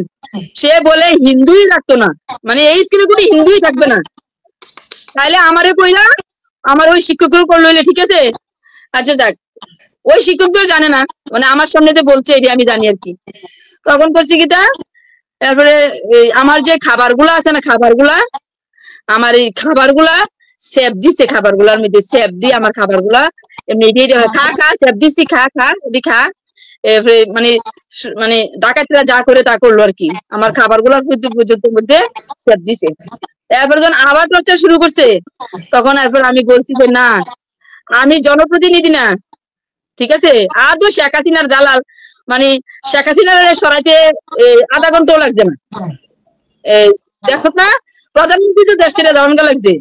সে বলে হিন্দুই রাখতো না, মানে এই স্কুলে কোনো হিন্দুই থাকবে না, তাইলে আমারে কইরা আমার ওই শিক্ষকের উপর লইলে, ঠিক আছে। আচ্ছা যাক, ওই শিক্ষক তো জানে না, মানে আমার সামনে যে বলছে এটি আমি জানি আর কি। তখন করছি কি তা, তারপরে আমার যে খাবারগুলা আছে না, আমার এই খাবারগুলা সেব দিছে, খাবারগুলার মধ্যে সেব দিয়ে আমার খাবারগুলা এমনি খা সেব দিছি, খা খা, মানে ডাকাতিরা যা করে তা করলো আর কি, আমার খাবারগুলার পর্যন্ত মধ্যে সেব দিছে। এরপর যখন আবার টর্চার শুরু করছে, তখন এরপর আমি বলছি যে না, আমি জনপ্রতিনিধি না, ঠিক আছে, আদৌ শেখ হাসিনার দালাল, মানে শেখ হাসিনার সরাইতে আধা ঘন্টাও লাগছে না। দেখছ না, প্রধানমন্ত্রী তো দেশ ছেড়ে যাওয়ান লাগছে,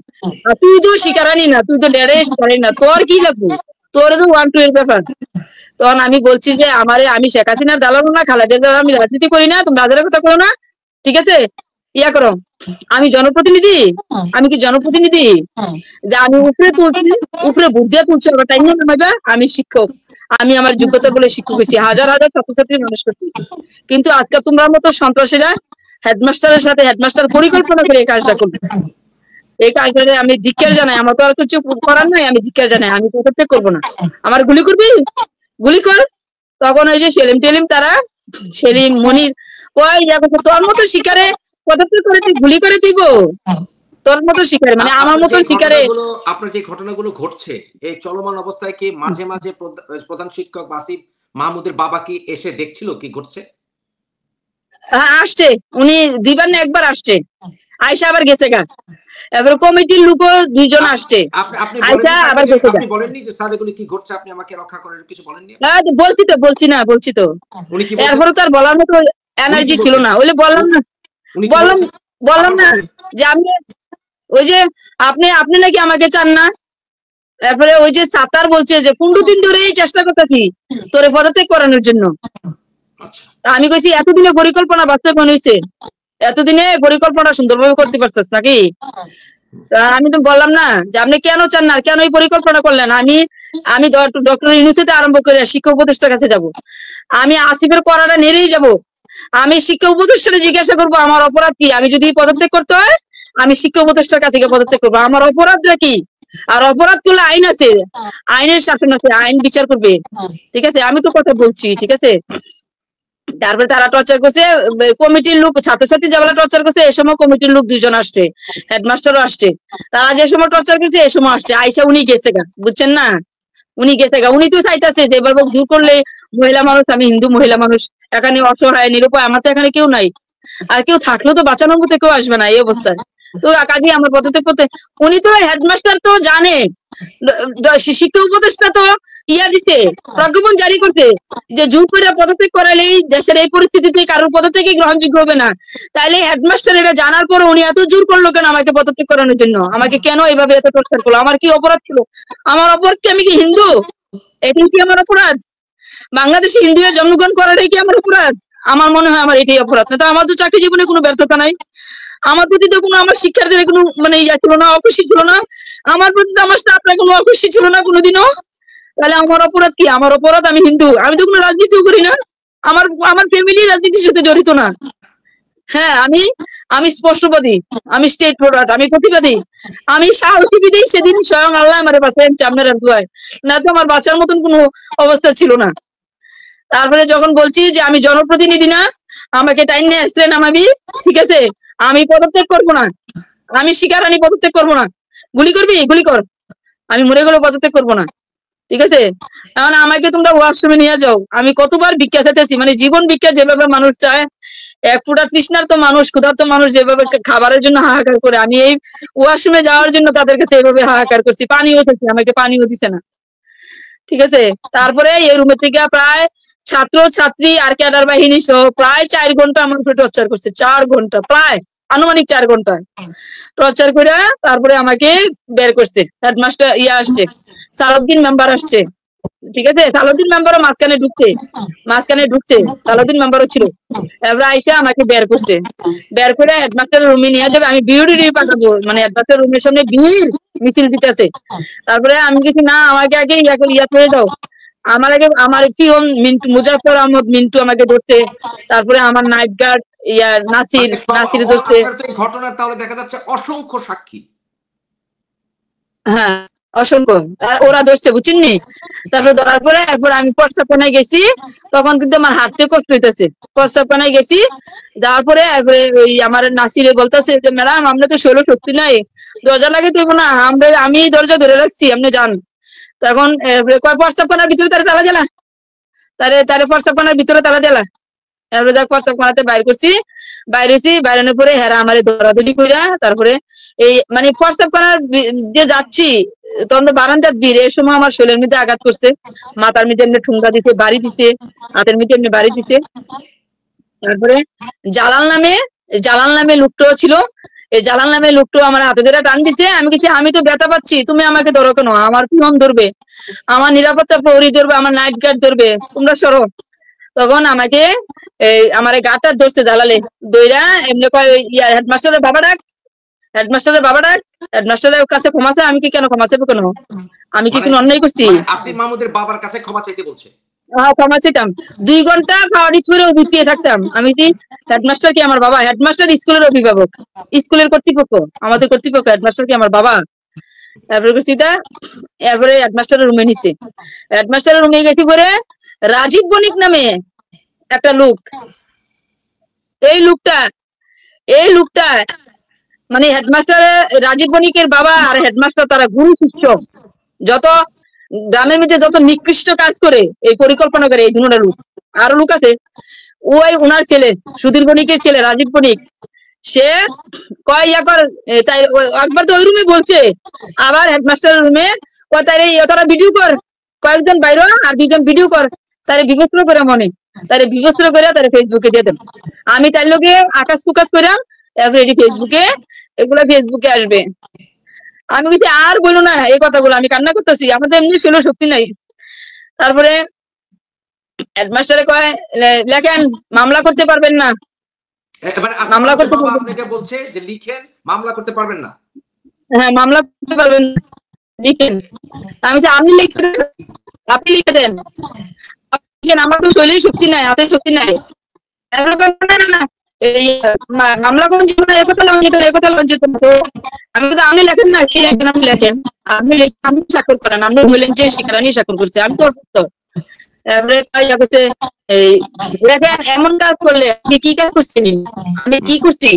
তুই তো শিকারানি না, তুই তো ডেরে শিকারানি না, তোর কি লাগবে, তোর তো 1-2 এর ব্যাপার। তখন আমি বলছি যে আমি শেখ হাসিনার দালালও না, খালেদা জিয়ার আমি রাজনীতি করি না, তুমি রাজারের কথা করো না, ঠিক আছে, ইয়া করো, আমি জনপ্রতিনিধি, আমি কি জনপ্রতিনিধি যে আমি উপরে তুলছি, উপরে বুদ্ধি তুলছি, তাই না? আমি শিক্ষক, আমি আমার যোগ্যতা বলে শিক্ষক হয়েছি, হাজার হাজার ছাত্রছাত্রী মানুষ করছি। কিন্তু আজকে তোমরা মতো সন্ত্রাসীরা হেডমাস্টারের সাথে হেডমাস্টার পরিকল্পনা করে এই কাজটা করবে। এই কাজটা আমি ধিক্কার জানাই, আমার তো আর কিছু করার নাই, আমি ধিক্কার জানাই, আমি পদত্যাগ করবো না। আমার গুলি করবি, গুলি কর। তখন ওই যে সেলিম টেলিম তারা, সেলিম মনির কয় তোর মতো শিকারে পদত্যাগ করে তুই গুলি করে দিব, তোর মতো শিকারে মানে আমার মতো শিকারে। আপনার যে ঘটনাগুলো ঘটছে এই চলমান অবস্থায় কি মাঝে মাঝে প্রধান শিক্ষক আসিফ মাহমুদের বাবা কি এসে দেখছিল কি ঘটছে? আসছে, উনি দিবার না একবার আসছে, আয়সা আবার গেছে গা। এবার কমিটির লোকও দুইজন আসছে, আয়সা আবার গেছে গা। আপনি বলেননি যে স্যার এগুলো কি ঘটছে, আপনি আমাকে রক্ষা করেন, কিছু বলেননি? বলছি তো এরপরে তার বলার মতো এনার্জি ছিল না। ওইলে বললাম না যে আমি ওই যে আপনি নাকি আমাকে চান না। তারপরে ওই যে সাতার বলছে যে 15 দিন ধরেই চেষ্টা করতেছি তোরে পদত্যাগ করানোর জন্য। আমি কইছি এতদিনে পরিকল্পনা বাস্তবায়ন হয়েছে, এতদিনে পরিকল্পনা সুন্দরভাবে করতে পারছিস নাকি? আমি তো বললাম না যে আপনি কেন চান না, কেন এই পরিকল্পনা করলেন। আমি ডক্টর ইউনূসের আরম্ভ করে শিক্ষা উপদেষ্টার কাছে যাব, আমি আসিফের করাটা নেড়েই যাব। আমি শিক্ষা উপদেষ্টারে জিজ্ঞাসা করবো আমার অপরাধ কি, আমি যদি পদত্যাগ করতে হয় আমি শিক্ষা উপদেষ্টার কাছে গিয়ে পদত্যাগ করবো, আমার অপরাধটা কি। আর অপরাধ করলে আইন আছে, আইনের শাসন আছে, আইন বিচার করবে। ঠিক আছে, আমি তো কথা বলছি, ঠিক আছে। তারপরে তারা টর্চার করছে, কমিটির লোক ছাত্রছাত্রী যেগুলো টর্চার করছে এই সময় কমিটির লোক 2 জন আসছে, হেডমাস্টারও আসছে। তারা যে সময় টর্চার করছে এই সময় আসছে, আইসা উনি গেছে গা, বুঝছেন না? উনি গেছে গা, উনি তো চাইতেছে যে এবার দূর করলে মহিলা মানুষ, আমি হিন্দু মহিলা মানুষ, এখানে অসহায় নিরুপায়, আমার তো এখানে কেউ নাই, আর কেউ থাকলেও তো বাঁচানোর মতো কেউ আসবে না এই অবস্থায়। তো কাজে আমার পদত্যাগ করতে, উনি তো হেডমাস্টার তো জানে, শিক্ষা উপদেষ্টা তো ইয়া দিছে, প্রজ্ঞাপন জারি করছে যে জোর করে পদত্যাগ করালেই দেশের এই পরিস্থিতিতে কারোর পদত্যাগই গ্রহণযোগ্য হবে না। তাইলে হেডমাস্টার এটা জানার পর উনি এত জোর করলো কেন আমাকে পদত্যাগ করানোর জন্য? আমাকে কেন এইভাবে এত টর্চার করলো? আমার কি অপরাধ ছিল? আমার অপরাধ কি? আমি কি হিন্দু? এটাই কি আমার অপরাধ? বাংলাদেশে হিন্দু হয়ে জন্মগ্রহণ করাটাই কি আমার অপরাধ? আমার মনে হয় আমার এটাই অপরাধ। না তো আমার তো চাকরি জীবনে কোনো ব্যর্থতা নাই, আমার প্রতি তো কোনো, আমার শিক্ষার্থীদের কোনো মানে ইয়া ছিল না, অখুশি ছিল না, আমার প্রতি তো আমার স্টাফরা কোনো অখুশি ছিল না কোনোদিনও। তাহলে আমার অপরাধ কি? আমার অপরাধ আমি হিন্দু, আমি তো কোনো রাজনীতিও করি না, আমার ফ্যামিলি রাজনীতির সাথে জড়িত না। হ্যাঁ, আমি স্পষ্টবাদী, আমি স্টেট ফরওয়ার্ড, আমি প্রতিবাদী, আমি সাহসী বিদেই সেদিন স্বয়ং আল্লাহ আমার বাঁচায় আপনার দোয়ায়, না তো আমার বাঁচার মতন কোনো অবস্থা ছিল না। তারপরে যখন বলছি যে আমি জনপ্রতিনিধি না, আমাকে টাইম নিয়ে আসছে নামাবি, ঠিক আছে, আমি পদত্যাগ করবো না, আমি শিকারানি পদত্যাগ করবো না। গুলি করবি, গুলি কর, আমি মরে গেলেও পদত্যাগ করবো না, ঠিক আছে। এখন আমাকে তোমরা ওয়াশরুমে নিয়ে যাও, আমি কতবার ভিক্ষা খেতেছি, মানে জীবন ভিক্ষা যেভাবে মানুষ চায়, এক ফুটা তৃষ্ণার্ত মানুষ, ক্ষুধার্ত মানুষ যেভাবে খাবারের জন্য হাহাকার করে, আমি এই ওয়াশরুমে যাওয়ার জন্য তাদের কাছে এইভাবে হাহাকার করছি, পানিও দিচ্ছি, আমাকে পানিও দিছে না, ঠিক আছে। তারপরে এই রুমে থেকে প্রায় ছাত্র ছাত্রী আর ক্যাডার বাহিনী সহ প্রায় 4 ঘন্টা আমার উপরে টর্চার করছে, 4 ঘন্টা, প্রায় আনুমানিক 4 ঘন্টা টর্চার করে তারপরে আমাকে বের করছে। হেডমাস্টার ইয়া আসছে, সালাউদ্দিন মেম্বার আসছে, ঠিক আছে, সালাউদ্দিন মেম্বারও মাঝখানে ঢুকছে, সালাউদ্দিন মেম্বারও ছিল। এবার আইসা আমাকে বের করছে, বের করে হেডমাস্টারের রুমে নিয়ে যাবে, আমি বিউডি পাঠাবো, মানে হেডমাস্টার রুমের সামনে ভিড় মিছিল দিতেছে। তারপরে আমি কিছু না, আমাকে আগে ইয়া করে দাও, আমার আগে আমার পিয়ন মিন্টু, মুজাফফর আহমদ মিন্টু আমাকে ধরছে, তারপরে আমার নাইট গার্ড ইয়া নাসির ধরছে। ঘটনা তাহলে দেখা যাচ্ছে অসংখ্য সাক্ষী, হ্যাঁ অসংখ্য, ওরা ধরছে, বুঝছেন নি। তারপরে ধরার পরে একবার আমি প্রস্তাবনায় গেছি, তখন কিন্তু আমার হাঁটতে কষ্ট হইতেছে, প্রস্তাবনায় গেছি, যাওয়ার পরে ওই আমার নাসিরে বলতেছে যে ম্যাডাম আমরা তো 16 শক্তি নাই, দরজা লাগে তুই না, আমি দরজা ধরে রাখছি, আপনি যান। তখন প্রস্তাবনার ভিতরে তারা তালা দিলা, তারে প্রস্তাবনার ভিতরে তালা দিলা। এরপরে দেখ প্রস্তাবনাতে বাইর করছি, বাইরেছি, বাইরানোর পরে হেরা আমারে দৌড়াদৌড়ি কইরা, তারপরে এই মানে প্রস্তাবনার যে যাচ্ছি তখন তো বারান্দার ভিড়, এই সময় আমার শরীরের মধ্যে আঘাত করছে, মাথার মধ্যে এমনি ঠুঙ্গা দিতে বাড়ি দিছে, হাতের মধ্যে এমনি বাড়ি দিছে। তারপরে জালাল নামে লোকটাও ছিল, এই জালাল নামে লোকটাও আমার হাতে ধরে টান দিছে। আমি কিছু, আমি তো ব্যথা পাচ্ছি, তুমি আমাকে ধরো কেন? আমার পিয়ন ধরবে, আমার নিরাপত্তা প্রহরী ধরবে, আমার নাইট গার্ড ধরবে, তোমরা সরো। তখন আমাকে আমার গাটা ধরছে জালালে দইরা এমনি কয় হেডমাস্টারের বাবা ডাক, হেডমাস্টারের বাবা ডাক, হেডমাস্টারের কাছে ক্ষমা চাই। আমি কি কেন ক্ষমা চাইবো কেন? আমি কি কোনো অন্যায় করছি? আসিফ মাহমুদের বাবার কাছে ক্ষমা চাইতে বলছে। ক্ষমা চাইতাম। 2 ঘন্টা ফাওয়ারি ছুঁড়ে বুঝিয়ে থাকতাম। আমি কি হেডমাস্টার কি আমার বাবা? হেডমাস্টার স্কুলের অভিভাবক, স্কুলের কর্তৃপক্ষ, আমাদের কর্তৃপক্ষ। হেডমাস্টার কি আমার বাবা? তারপরে সিধা এরপরে হেডমাস্টারের রুমে নিছে। হেডমাস্টারের রুমে গেছি পরে রাজীব বণিক নামে একটা লোক, এই লোকটা মানে হেডমাস্টার রাজীব বণিকের বাবা আর হেডমাস্টার তারা গুরু শিষ্য। যত গ্রামের মধ্যে যত নিকৃষ্ট কাজ করে এই পরিকল্পনা করে এই দুটা লোক, আরো লোক আছে। ওই ওনার ছেলে সুধীর বণিকের ছেলে রাজীব বণিক, সে কয় কর তাই একবার তো ওই রুমে বলছে, আবার হেডমাস্টারের রুমে কয় তাই তোরা ভিডিও কর, কয়েকজন বাইরে আর 2জন ভিডিও কর, তারে বিবস্ত্র করে মনে, তারে বিবস্ত্র করে তারে ফেসবুকে দিয়ে দেন। আমি তার লোকে আকাশ কুকাশ করে এরপর এটি ফেসবুকে, এগুলো ফেসবুকে আসবে। আমি কিছু আর বলো না এই কথাগুলো, আমি কান্না করতেছি, আমাদের এমনি ছিল শক্তি নাই। তারপরে হেডমাস্টারে কয় লেখেন, মামলা করতে পারবেন না। মামলা করতে বাবা আপনাকে বলছে যে লিখেন, মামলা করতে পারবেন না। হ্যাঁ, মামলা করতে পারবেন না, লিখেন। আমি আপনি লিখে, আপনি লিখে দেন, আমার তো শরীরে শক্তি নাই, হাতে শক্তি নাই। মামলা কোন জীবনে আমি তো আপনি লেখেন না, কি লেখেন আপনি লেখেন, আপনি স্বাক্ষর করেন, আপনি বললেন যে শিকারানি স্বাক্ষর করছে, আমি তো এরপরে এই দেখেন এমন কাজ করলে আপনি কি কাজ করছেন, আমি কি করছি,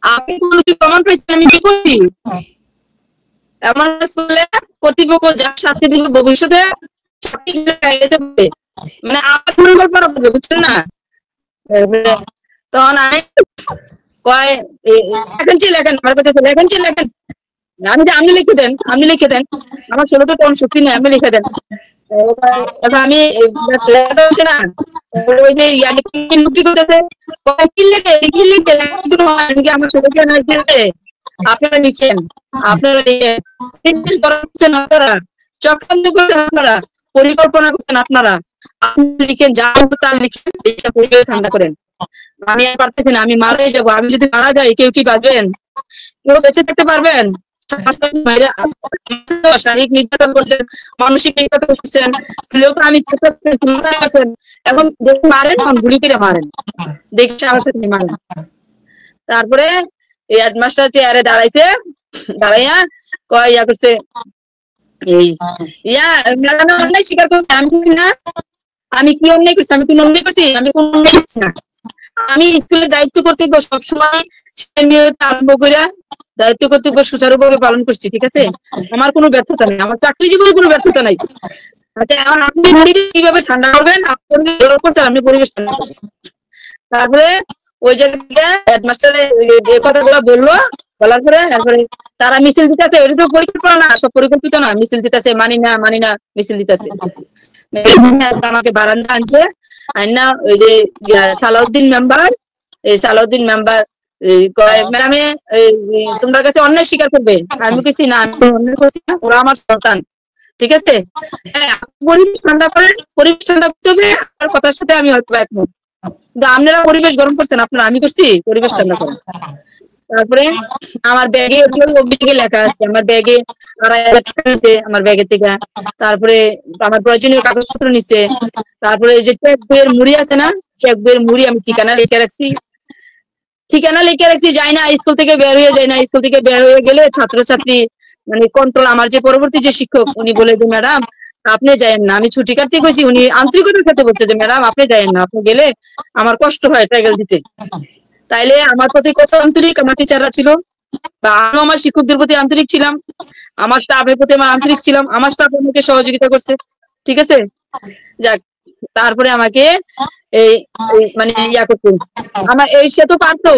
আপনি কোনো কিছু প্রমাণ পাইছেন আমি কি করছি? এমন কাজ করলে কর্তৃপক্ষ যা শাস্তি দিবে ভবিষ্যতে মানে আমার পরিকল্পনা করবে, বুঝছেন না? তখন আমি কয় লেখেন আমার কথা লেখেন, আপনি লিখে দেন, আপনি লিখে দেন, আমার ষোলো তো কোন শক্তি নেই, আপনি লিখে দেন। আমি না ওই যে লুকি করেছে আমার ষোলোকে না দিয়েছে, আপনারা লিখেন, আপনারা লিখেন, আপনারা চক্রান্ত করছেন, আপনারা পরিকল্পনা করছেন, আপনারা আপনি লিখেন, যা তার লিখেন, পরিবেশ ঠান্ডা করেন। আমি আর পারতেছি না, আমি মারাই যাবো। আমি যদি মারা যাই কেউ কি বাঁচবেন? কেউ বেঁচে থাকতে পারবেন? শারীরিক নির্যাতন করছেন, মানসিক নির্যাতন করছেন, এখন মারেন, গুলি করে মারেন, দেখি সাহসে তিনি মারেন। তারপরে হেডমাস্টার চেয়ারে দাঁড়াইছে, দাঁড়াইয়া কয় করছে, এই অন্যায় স্বীকার করছে। আমি না, আমি কি অন্যায় করছি? আমি কোন অন্যায় করছি? আমি কোন অন্যায় করছি না। আমি স্কুলের দায়িত্ব কর্তব্য সবসময় আরম্ভ করে দায়িত্ব কর্তব্য সুচারুভাবে পালন করছি, ঠিক আছে? আমার কোনো ব্যর্থতা নেই, আমার চাকরি জীবনে কোনো ব্যর্থতা নাই। আচ্ছা, এখন আপনি কিভাবে ঠান্ডা করবেন? আপনি পরিবেশ ঠান্ডা করবেন। তারপরে ওই জায়গা থেকে হেডমাস্টারে এই কথাগুলো বললো, বলার পরে তারপরে তারা মিছিল দিতেছে, ওইটা তো পরিকল্পনা না, সব পরিকল্পিত না, মিছিল দিতেছে, মানি না মিছিল দিতেছে। আমাকে বারান্দা আনছে, আইনা ওই যে সালাউদ্দিন মেম্বার, এই সালাউদ্দিন মেম্বার ম্যাডামে তোমরা কাছে অন্যায় স্বীকার করবে। আমি কিছু না, আমি অন্যায় করছি না, ওরা আমার সন্তান, ঠিক আছে? হ্যাঁ, পরিবেশ ঠান্ডা করেন, পরিবেশ ঠান্ডা করতে হবে, আমার কথার সাথে আমি হয়তো একমত, কিন্তু আপনারা পরিবেশ গরম করছেন, আপনারা, আমি করছি পরিবেশ ঠান্ডা করেন। তারপরে আমার ব্যাগে অভিযোগে লেখা আছে, আমার ব্যাগে 2,500 টাকা নিছে আমার ব্যাগের থেকে। তারপরে আমার প্রয়োজনীয় কাগজপত্র নিছে। তারপরে যে চেক বইয়ের মুড়ি আছে না, চেক বইয়ের মুড়ি আমি ঠিকানা লিখে রাখছি, যাই না, স্কুল থেকে বের হয়ে যায় না। স্কুল থেকে বের হয়ে গেলে ছাত্রছাত্রী মানে কন্ট্রোল, আমার যে পরবর্তী যে শিক্ষক উনি বলে যে ম্যাডাম আপনি যায়েন না, আমি ছুটি কাটতে গেছি, উনি আন্তরিকতার সাথে বলছে যে ম্যাডাম আপনি যায়েন না, আপনি গেলে আমার কষ্ট হয় ট্রাইগেল দিতে। তাইলে আমার প্রতি কত আন্তরিক আমার টিচাররা ছিল, বা আমিও আমার শিক্ষকদের প্রতি আন্তরিক ছিলাম, আমার স্টাফের প্রতি আমার আন্তরিক ছিলাম, আমার স্টাফ আমাকে সহযোগিতা করছে, ঠিক আছে? যাক, তারপরে আমাকে এই মানে করতে আমার এই সে তো পারতো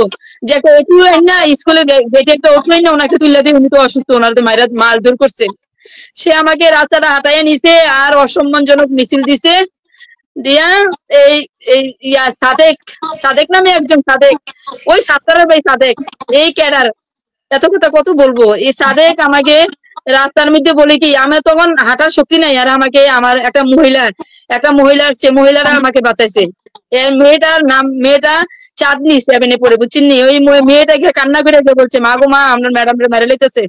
যে একটা না স্কুলে গেটে একটা ওঠুই না, ওনাকে তুললে দিয়ে, উনি তো অসুস্থ, ওনার তো মারধর করছে। সে আমাকে রাস্তাটা হাঁটাইয়া নিছে আর অসম্মানজনক মিছিল দিছে, দিয়া এই সাদেক নামে একজন, ওই সাত্তারের ভাই সাদেক, এই ক্যাডার, এত কথা কত বলবো, এই সাদেক আমাকে রাস্তার মধ্যে বলে কি আমার তখন হাঁটার শক্তি নাই, আর আমাকে আমার একটা মহিলা আসছে, মহিলারা আমাকে বাঁচাইছে। মেয়েটা চাঁদনি 7 এ পড়ে, বুঝছেন নি? ওই মেয়েটাকে কান্না করে বলছে, মা গো মা, আপনার ম্যাডাম রে মেরে লইতেছে,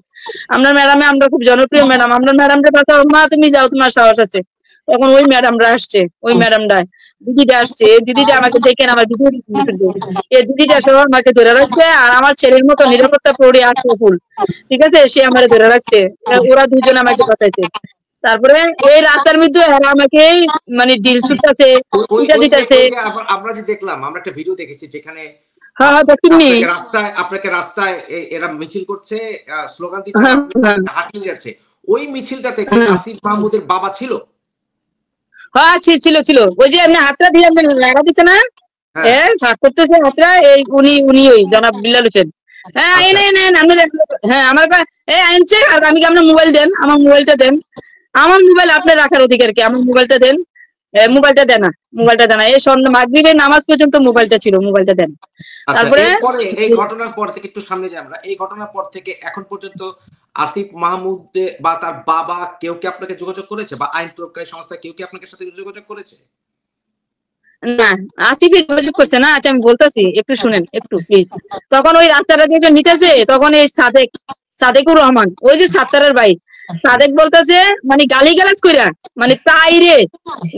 আপনার ম্যাডামে আমরা খুব জনপ্রিয় ম্যাডাম, আপনার ম্যাডাম রে বাঁচাও মা, তুমি যাও, তোমার সাহস আছে। তখন ওই ম্যাডামরা আসছে, ওই ম্যাডামটা দিদিটা আসছে, এই দিদিটা আমাকে দেখেন আমার এই দিদিটা সহ আমাকে ধরে রাখছে, আর আমার ছেলের মতো নিরাপত্তা প্রহরী আসছে ফুল, ঠিক আছে, সে আমার ধরে রাখছে, ওরা দুজন আমাকে বাঁচাইছে। তারপরে এই রাস্তার মধ্যে আমাকে মানে ডিল ছুটতেছে, দিতেছে। আমরা যে দেখলাম, আমরা একটা ভিডিও দেখেছি যেখানে আপনাকে রাস্তায় এরা মিছিল করছে, স্লোগান দিচ্ছে, হাঁটিয়ে যাচ্ছে। ওই মিছিলটাতে কি আসিফ মাহমুদের বাবা ছিল? হ্যাঁ ছিল। ওই যে আপনি হাতটা দিয়ে আপনি লাগা দিছে না, ফাঁক করতেছে হাতটা, এই উনি ওই জনাব বিল্লাল হোসেন। হ্যাঁ আমার আনছে, আর আমি আপনার মোবাইল দেন, আমার মোবাইলটা দেন, আমার মোবাইল আপনার রাখার অধিকার কি? আমার মোবাইলটা দেন, মোবাইলটা দেন না, এই সন্ধ্যা মাগরিবের নামাজ পর্যন্ত মোবাইলটা ছিল, মোবাইলটা দেন। তারপরে এই ঘটনার পর থেকে একটু সামনে যাই আমরা, এই ঘটনার পর থেকে এখন পর্যন্ত আসিফ মাহমুদ বা তার বাবা কেউ কি আপনাকে যোগাযোগ করেছে, বা আইন প্রয়োগকারী সংস্থা কেউ কি আপনার সাথে যোগাযোগ করেছে? না, আসিফই যোগাযোগ করছে না। আচ্ছা আমি বলতেছি, একটু শুনেন একটু প্লিজ। তখন ওই রাস্তাটা দিয়ে নিতেছে, তখন এই সাদেকুর রহমান, ওই যে সাত্তারের ভাই সাদেক বলতেছে, মানে গালিগালাজ কইরা, মানে তাইরে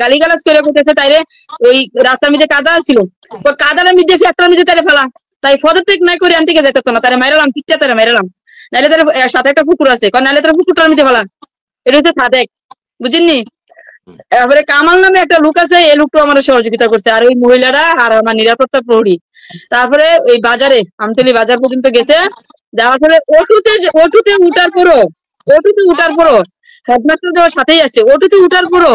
গালিগালাজ কইরা কইতেছে, তাইরে ওই রাস্তার মধ্যে কাদা ছিল, ওই কাদার মধ্যে ফ্যাক্টরির মধ্যে তারে ফেলা, তাই পদত্যাগ না করে আনতে যেত না, তারে মাইরালাম, পিচ্চা তারে মাইরালাম, নাইলে তার সাথে একটা পুকুর আছে, নাইলে তার পুকুরটার মধ্যে ফেলা। এটা হচ্ছে সাদেক, বুঝেননি? এবারে কামাল নামে একটা লোক আছে, এই লোকটা আমার সহযোগিতা করছে, আর ওই মহিলারা আর আমার নিরাপত্তা প্রহরী। তারপরে ওই বাজারে আমতলি বাজার পর্যন্ত গেছে, যাওয়ার পরে ওটুতে উঠার পরও হেডমাস্টার দেওয়ার সাথেই আছে, ওটুতে উঠার পরও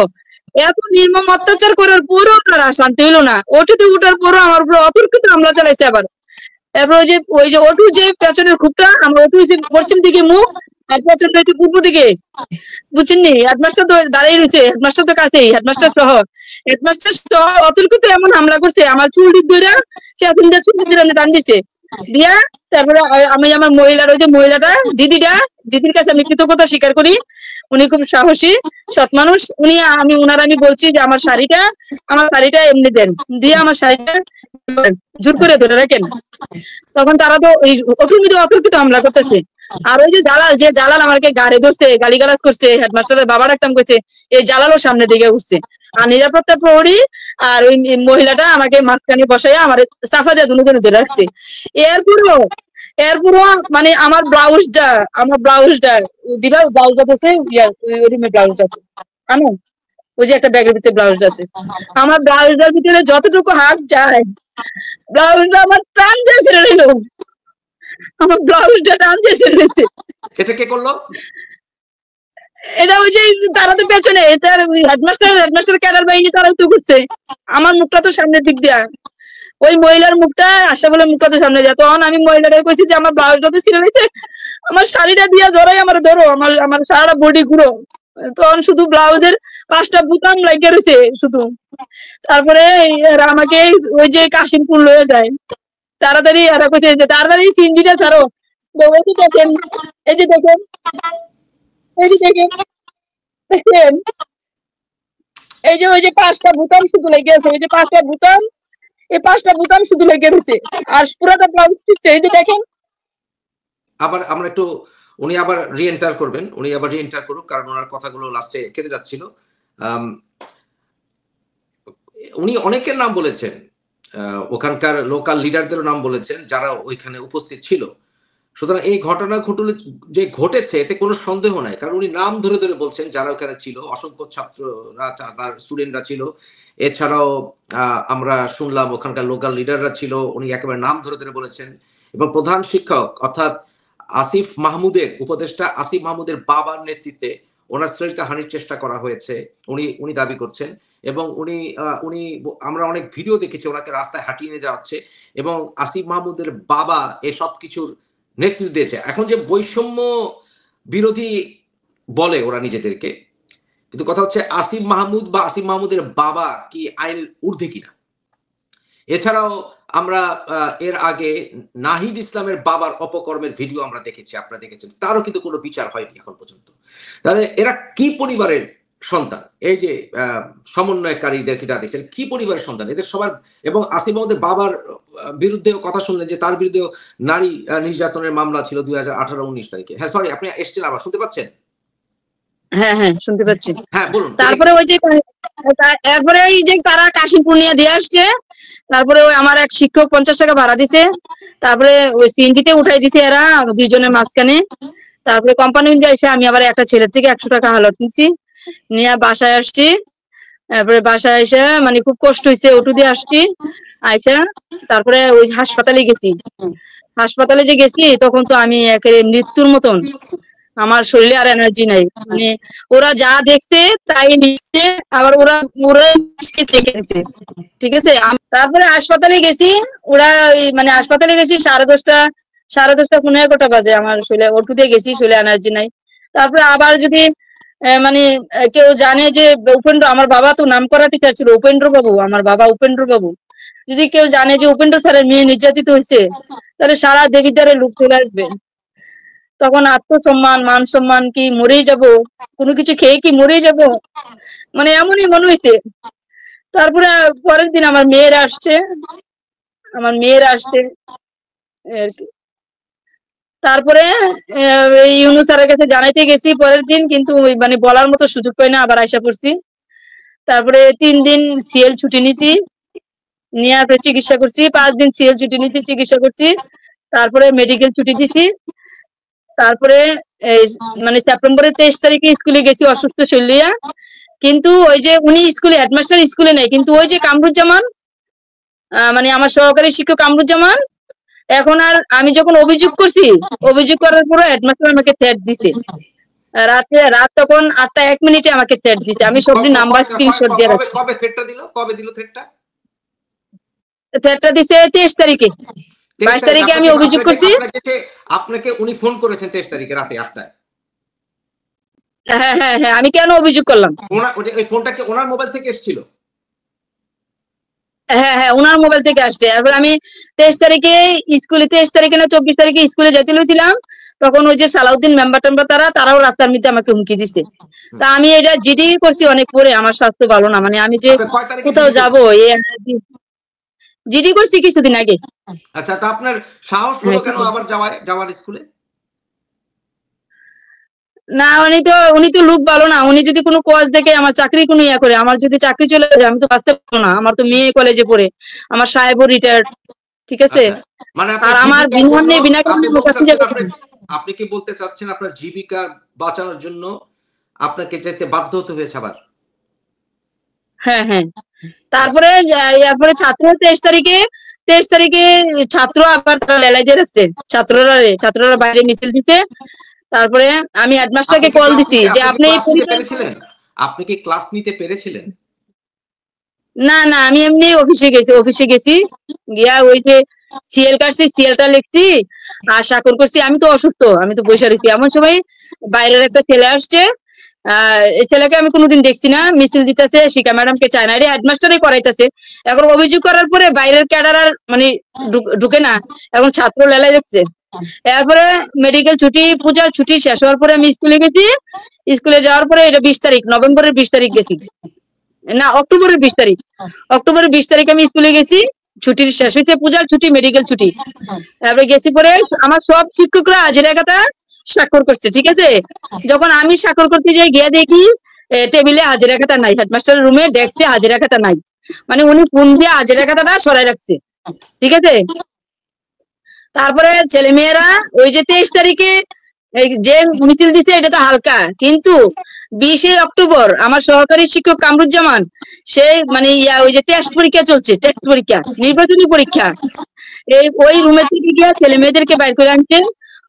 এত নির্মম অত্যাচার করার পরও তারা শান্তি হইলো না। ওটুতে উঠার পরও আমার উপর অতর্কিত হামলা চালাইছে আবার। এরপর ওই যে ওটু যে পেছনের খুবটা, আমরা ওটু পশ্চিম দিকে মুখ, আর পেছনটা একটু পূর্ব দিকে, বুঝছেন নি? হেডমাস্টার তো দাঁড়িয়ে রয়েছে, হেডমাস্টার তো কাছেই, হেডমাস্টার সহ অতর্কিত এমন হামলা করছে, আমার চুল ধরে চুল টান দিছে দিয়া। তারপরে আমি আমার মহিলার, ওই যে মহিলাটা দিদির কাছে আমি কৃতজ্ঞতা স্বীকার করি, উনি খুব সাহসী সৎ মানুষ। আমি বলছি যে আমার শাড়িটা এমনি দেন, দিয়ে আমার শাড়িটা জোর করে ধরে রাখেন। তখন তারা তো এই অতর্কিত হামলা করতেছে। আর ওই যে জালাল আমাকে গাড়ি ধরছে, গালিগালাজ করছে, হেডমাস্টারের বাবা ডাকতাম করছে, এই জালালও সামনে দিকে উঠছে, আর নিরাপত্তা প্রহরী আর ওই মহিলাটা আমাকে মাঝখানে বসাইয়া আমার সাফা দিয়ে দুজনে ধরে রাখছে। এরপরও মানে আমার ব্লাউজটা দিবা, ব্লাউজটা আছে ব্লাউজটা আনো, ওই যে একটা ব্যাগের ভিতরে ব্লাউজটা আছে, আমার ব্লাউজটার ভিতরে যতটুকু হাত যায়, ব্লাউজটা আমার টান দিয়ে ছেড়ে নিল, আমার ব্লাউজটা টান দিয়ে ছেড়ে নিচ্ছে। এটা কে করলো? এটা ওই যে তারা তো পেছনে, হেডমাস্টার ক্যাডার বাহিনী তারাও তো করছে, আমার মুখটা তো সামনের দিক দিয়া, ওই মহিলার মুখটা আশা বলে মুখটা তো সামনে যায়। তখন আমি মহিলাটা কইছি যে আমার ব্লাউজটা তো ছিঁড়ে নিয়েছে, আমার শাড়িটা দিয়া জড়াই আমার ধরো, আমার সারাটা বডি ঘুরো। তখন শুধু ব্লাউজের 5টা বুতাম লাগিয়ে রয়েছে শুধু। তারপরে আমাকে ওই যে কাশিমপুর লয়ে যায়, তাড়াতাড়ি এরা কইছে যে তাড়াতাড়ি সিন্ডিটা ছাড়ো। দেখেন, এই যে দেখেন এই যে ওই যে 5টা বুতাম শুধু লেগে আছে, ওই যে 5টা বুতাম, এই 5টা বুতাম শুধু লেগে রয়েছে, আর পুরোটা ব্লাউজ ঠিকছে, এই যে দেখেন। আবার আমরা একটু, উনি আবার রিএন্টার করবেন, উনি আবার রিএন্টার করুক, কারণ ওনার কথাগুলো লাস্টে কেটে যাচ্ছিল। উনি অনেকের নাম বলেছেন, ওখানকার লোকাল লিডারদেরও নাম বলেছেন যারা ওইখানে উপস্থিত ছিল। সুতরাং এই ঘটনা যে ঘটেছে এতে কোনো সন্দেহ নাই, কারণ উনি নাম ধরে ধরে বলছেন যারা ওখানে ছিল, অসংখ্য ছাত্ররা, তার স্টুডেন্টরা ছিল, এছাড়াও আমরা শুনলাম ওখানকার লোকাল লিডাররা ছিল, উনি একেবারে নাম ধরে ধরে বলেছেন। এবং প্রধান শিক্ষক অর্থাৎ আসিফ মাহমুদের উপদেষ্টা আসিফ মাহমুদের বাবার নেতৃত্বে ওনার স্ত্রীকে হানির চেষ্টা করা হয়েছে উনি দাবি করছেন। এবং উনি আমরা অনেক ভিডিও দেখেছি, ওনাকে রাস্তায় হাঁটিয়ে নিয়ে যাওয়া হচ্ছে, এবং আসিফ মাহমুদের বাবা এসব কিছুর নেতৃত্ব দিয়েছে। এখন যে বৈষম্য বিরোধী বলে ওরা নিজেদেরকে, কিন্তু কথা হচ্ছে আসিফ মাহমুদ বা আসিফ মাহমুদের বাবা কি আইনের ঊর্ধ্বে কিনা। এছাড়াও আমরা এর আগে নাহিদ ইসলামের বাবার অপকর্মের ভিডিও আমরা দেখেছি, আপনারা দেখেছেন, তারও কিন্তু কোনো বিচার হয়নি এখন পর্যন্ত। তাহলে এরা কি পরিবারের সন্তান? এই যে সমন্বয়কারীদেরকে যা দেখছেন, কি পরিবারের সন্তান এদের সবার? এবং আসিফ মাহমুদের বাবার বিরুদ্ধেও কথা শুনলেন যে তার বিরুদ্ধেও নারী নির্যাতনের মামলা ছিল 2018-19 তারিখে। হ্যাঁ সরি, আপনি এসছেন আবার, শুনতে পাচ্ছেন? হ্যাঁ হ্যাঁ শুনতে পাচ্ছি। হ্যাঁ বলুন। তারপরে ওই যে এরপরে এই যে তারা কাশিমপুর নিয়ে দিয়ে আসছে, তারপরে ওই আমার এক শিক্ষক 50 টাকা ভাড়া দিছে, তারপরে ওই সিএনজিতে উঠাই দিছে এরা দুইজনের মাঝখানে। তারপরে কোম্পানি এসে আমি আবার একটা ছেলের থেকে 100 টাকা হালত নিছি, নিয়ে বাসায় আসছি। তারপরে বাসায় এসে মানে খুব কষ্ট হয়েছে, ওটু দিয়ে আসছি আইসা তারপরে ওই হাসপাতালে গেছি। হাসপাতালে যে গেছি তখন তো আমি একেবারে মৃত্যুর মতন, আমার শরীরে আর এনার্জি নাই। মানে ওরা যা দেখছে তাই লিখছে, আবার ওরা দিছে, ঠিক আছে। তারপরে হাসপাতালে গেছি, ওরা মানে হাসপাতালে গেছি 10:30 11:30 বাজে, আমার শরীরে ওটুতে গেছি, শরীরে এনার্জি নাই। তারপরে আবার যদি মানে কেউ জানে যে উপেন্দ্র, আমার বাবা তো নাম করা টিচার ছিল, উপেন্দ্র বাবু, আমার বাবা উপেন্দ্র বাবু, যদি কেউ জানে যে উপেন্দ্র স্যারের মেয়ে নির্যাতিত হয়েছে, তাহলে সারা দেবিদ্বারে লোক চলে আসবে। তখন আত্মসম্মান মান সম্মান কি মরেই যাব, কোনো কিছু খেয়ে কি মরেই যাব, মানে এমনই মনে হয়েছে। তারপরে পরের দিন আমার মেয়েরা আসছে তারপরে ইউনূস স্যারের কাছে জানাইতে গেছি পরের দিন, কিন্তু মানে বলার মতো সুযোগ পাই না, আবার আইসা পড়ছি। তারপরে 3 দিন সিএল ছুটি নিছি, নিয়ে চিকিৎসা করছি। 5 দিন সিএল ছুটি নিছি, চিকিৎসা করছি। তারপরে মেডিকেল ছুটি দিছি। তারপরে মানে সেপ্টেম্বরের 23 তারিখে স্কুলে গেছি অসুস্থ শরীর। কিন্তু ওই যে উনি স্কুলে হেডমাস্টার স্কুলে নেই, কিন্তু ওই যে কামরুজ্জামান, মানে আমার সহকারী শিক্ষক কামরুজ্জামান, এখন আর আমি যখন অভিযোগ করছি, অভিযোগ করার পরে হেডমাস্টার আমাকে থ্রেট দিছে। রাত তখন 8:01 আমাকে থ্রেট দিছে। আমি সবটি নাম্বার স্ক্রিনশট দিয়ে রাখছি। কবে থ্রেটটা দিল? কবে দিল থ্রেটটা? থ্রেটটা দিছে 23 তারিখে। 22 তারিখে আমি অভিযোগ করছি। আপনাকে উনি ফোন করেছেন 23 তারিখে রাতে 8টায়? হ্যাঁ হ্যাঁ হ্যাঁ, আমি কেন অভিযোগ করলাম? ওই ফোনটা কি ওনার মোবাইল থেকে এসেছিল? হ্যাঁ হ্যাঁ, ওনার মোবাইল থেকে আসছে। এরপর আমি 23 তারিখে স্কুলে, 23 তারিখে না 24 তারিখে স্কুলে যেতে লইছিলাম, তখন ওই যে সালাউদ্দিন মেম্বার টেম্বার তারাও রাস্তার মধ্যে আমাকে হুমকি দিছে। তা আমি এটা জিডি করছি অনেক পরে, আমার স্বাস্থ্য ভালো না, মানে আমি যে কোথাও যাবো জিডি করছি কিছুদিন আগে। আচ্ছা, তা আপনার সাহস হলো কেন আবার যাওয়ার স্কুলে? না, উনি তো লোক ভালো না। উনি যদি কোনো কাজ দেখে আমার চাকরি কোনো ইয়া করে, আমার যদি চাকরি চলে যায়, আমি তো বাঁচতে পারবো না। আমার তো মেয়ে কলেজে পড়ে, আমার সাহেবও রিটায়ার্ড, ঠিক আছে। মানে আর আমার বিনা আপনি কি বলতে চাচ্ছেন আপনার জীবিকা বাঁচানোর জন্য আপনাকে যেতে বাধ্য হতে হয়েছে আবার? হ্যাঁ হ্যাঁ। তারপরে 23 তারিখে ছাত্র আবার তারা লেলাইতে রাখছে, ছাত্ররা বাইরে মিছিল দিছে। তারপরে আমি হেডমাস্টারকে কল দিছি যে আপনি আপনি কি ক্লাস নিতে পেরেছিলেন? না না, আমি এমনি অফিসে গেছি গিয়া ওই যে সিএল কাটছি, সিএলটা লিখছি আর স্বাক্ষর করছি। আমি তো অসুস্থ, আমি তো বসে রয়েছি। এমন সময় বাইরের একটা ছেলে আসছে, এই ছেলেকে আমি কোনোদিন দেখছি না, মিছিল দিতেছে, শিখা ম্যাডামকে চায় না, এটা হেডমাস্টারই করাইতেছে। এখন অভিযোগ করার পরে বাইরের ক্যাডার আর মানে ঢুকে না, এখন ছাত্র লেলাই যাচ্ছে। এরপরে মেডিকেল ছুটি, পূজার ছুটি শেষ হওয়ার পরে আমি স্কুলে গেছি। স্কুলে যাওয়ার পরে এটা 20 তারিখ, নভেম্বরের 20 তারিখ গেছি, না অক্টোবরের 20 তারিখ, অক্টোবরের 20 তারিখ আমি স্কুলে গেছি। ছুটির শেষ হয়েছে, পূজার ছুটি, মেডিকেল ছুটি। তারপরে গেছি পরে আমার সব শিক্ষকরা হাজিরাখাতা স্বাক্ষর করছে, ঠিক আছে। যখন আমি স্বাক্ষর করতে যাই, গিয়ে দেখি টেবিলে হাজিরাখাতা নাই, হেডমাস্টারের রুমে ডেস্কে হাজিরাখাতা নাই, মানে উনি ফোন দিয়ে হাজিরাখাতাটা সরাই রাখছে, ঠিক আছে। তারপরে ছেলে মেয়েরা ওই যে 23 তারিখে যে মিছিল দিছে এটা তো হালকা, কিন্তু 20 অক্টোবর আমার সহকারী শিক্ষক কামরুজ্জামান, সে মানে ওই যে টেস্ট পরীক্ষা চলছে, টেস্ট পরীক্ষা, নির্বাচনী পরীক্ষা, ওই রুমের থেকে গিয়ে ছেলে মেয়েদেরকে বাইর করে আনছে।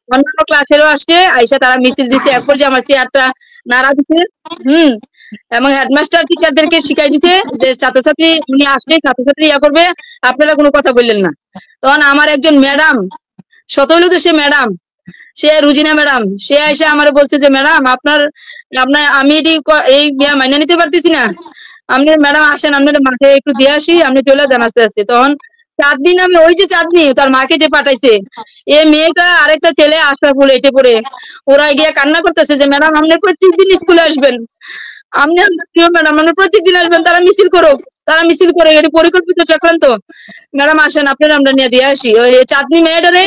অন্যান্য ক্লাসেরও আসছে, আইসা তারা মিছিল দিছে। এরপর যে আমার চেয়ারটা নাড়া দিছে, এবং হেডমাস্টার টিচারদেরকে শিখাই দিছে যে ছাত্রছাত্রী উনি আসলে ছাত্রছাত্রী ইয়া করবে, আপনারা কোনো কথা বললেন না। তখন আমার একজন ম্যাডাম, শতইলু সে ম্যাডাম, সে রুজিনা ম্যাডাম, সে এসে আমার বলছে যে ম্যাডাম আপনার আমি এই মাইনে নিতে পারতেছি না, আপনি ম্যাডাম আসেন, আপনার মাঠে একটু দিয়ে আসি, আপনি চলে যান আস্তে আস্তে। তখন চাঁদনি নামে, ওই যে চাঁদনি তার মাকে যে পাঠাইছে, এ মেয়েটা আরেকটা ছেলে আশরাফুল এটে পড়ে ওরা গিয়ে কান্না করতেছে যে ম্যাডাম আপনি প্রত্যেকদিন স্কুলে আসবেন, আপনি ম্যাডাম আপনি প্রত্যেকদিন আসবেন, তারা মিছিল করুক, তারা মিছিল করে, এটি পরিকল্পিত চক্রান্ত, ম্যাডাম আসেন আপনারা আমরা নিয়ে দিয়ে আসি। ওই চাঁদনি মেয়েটারে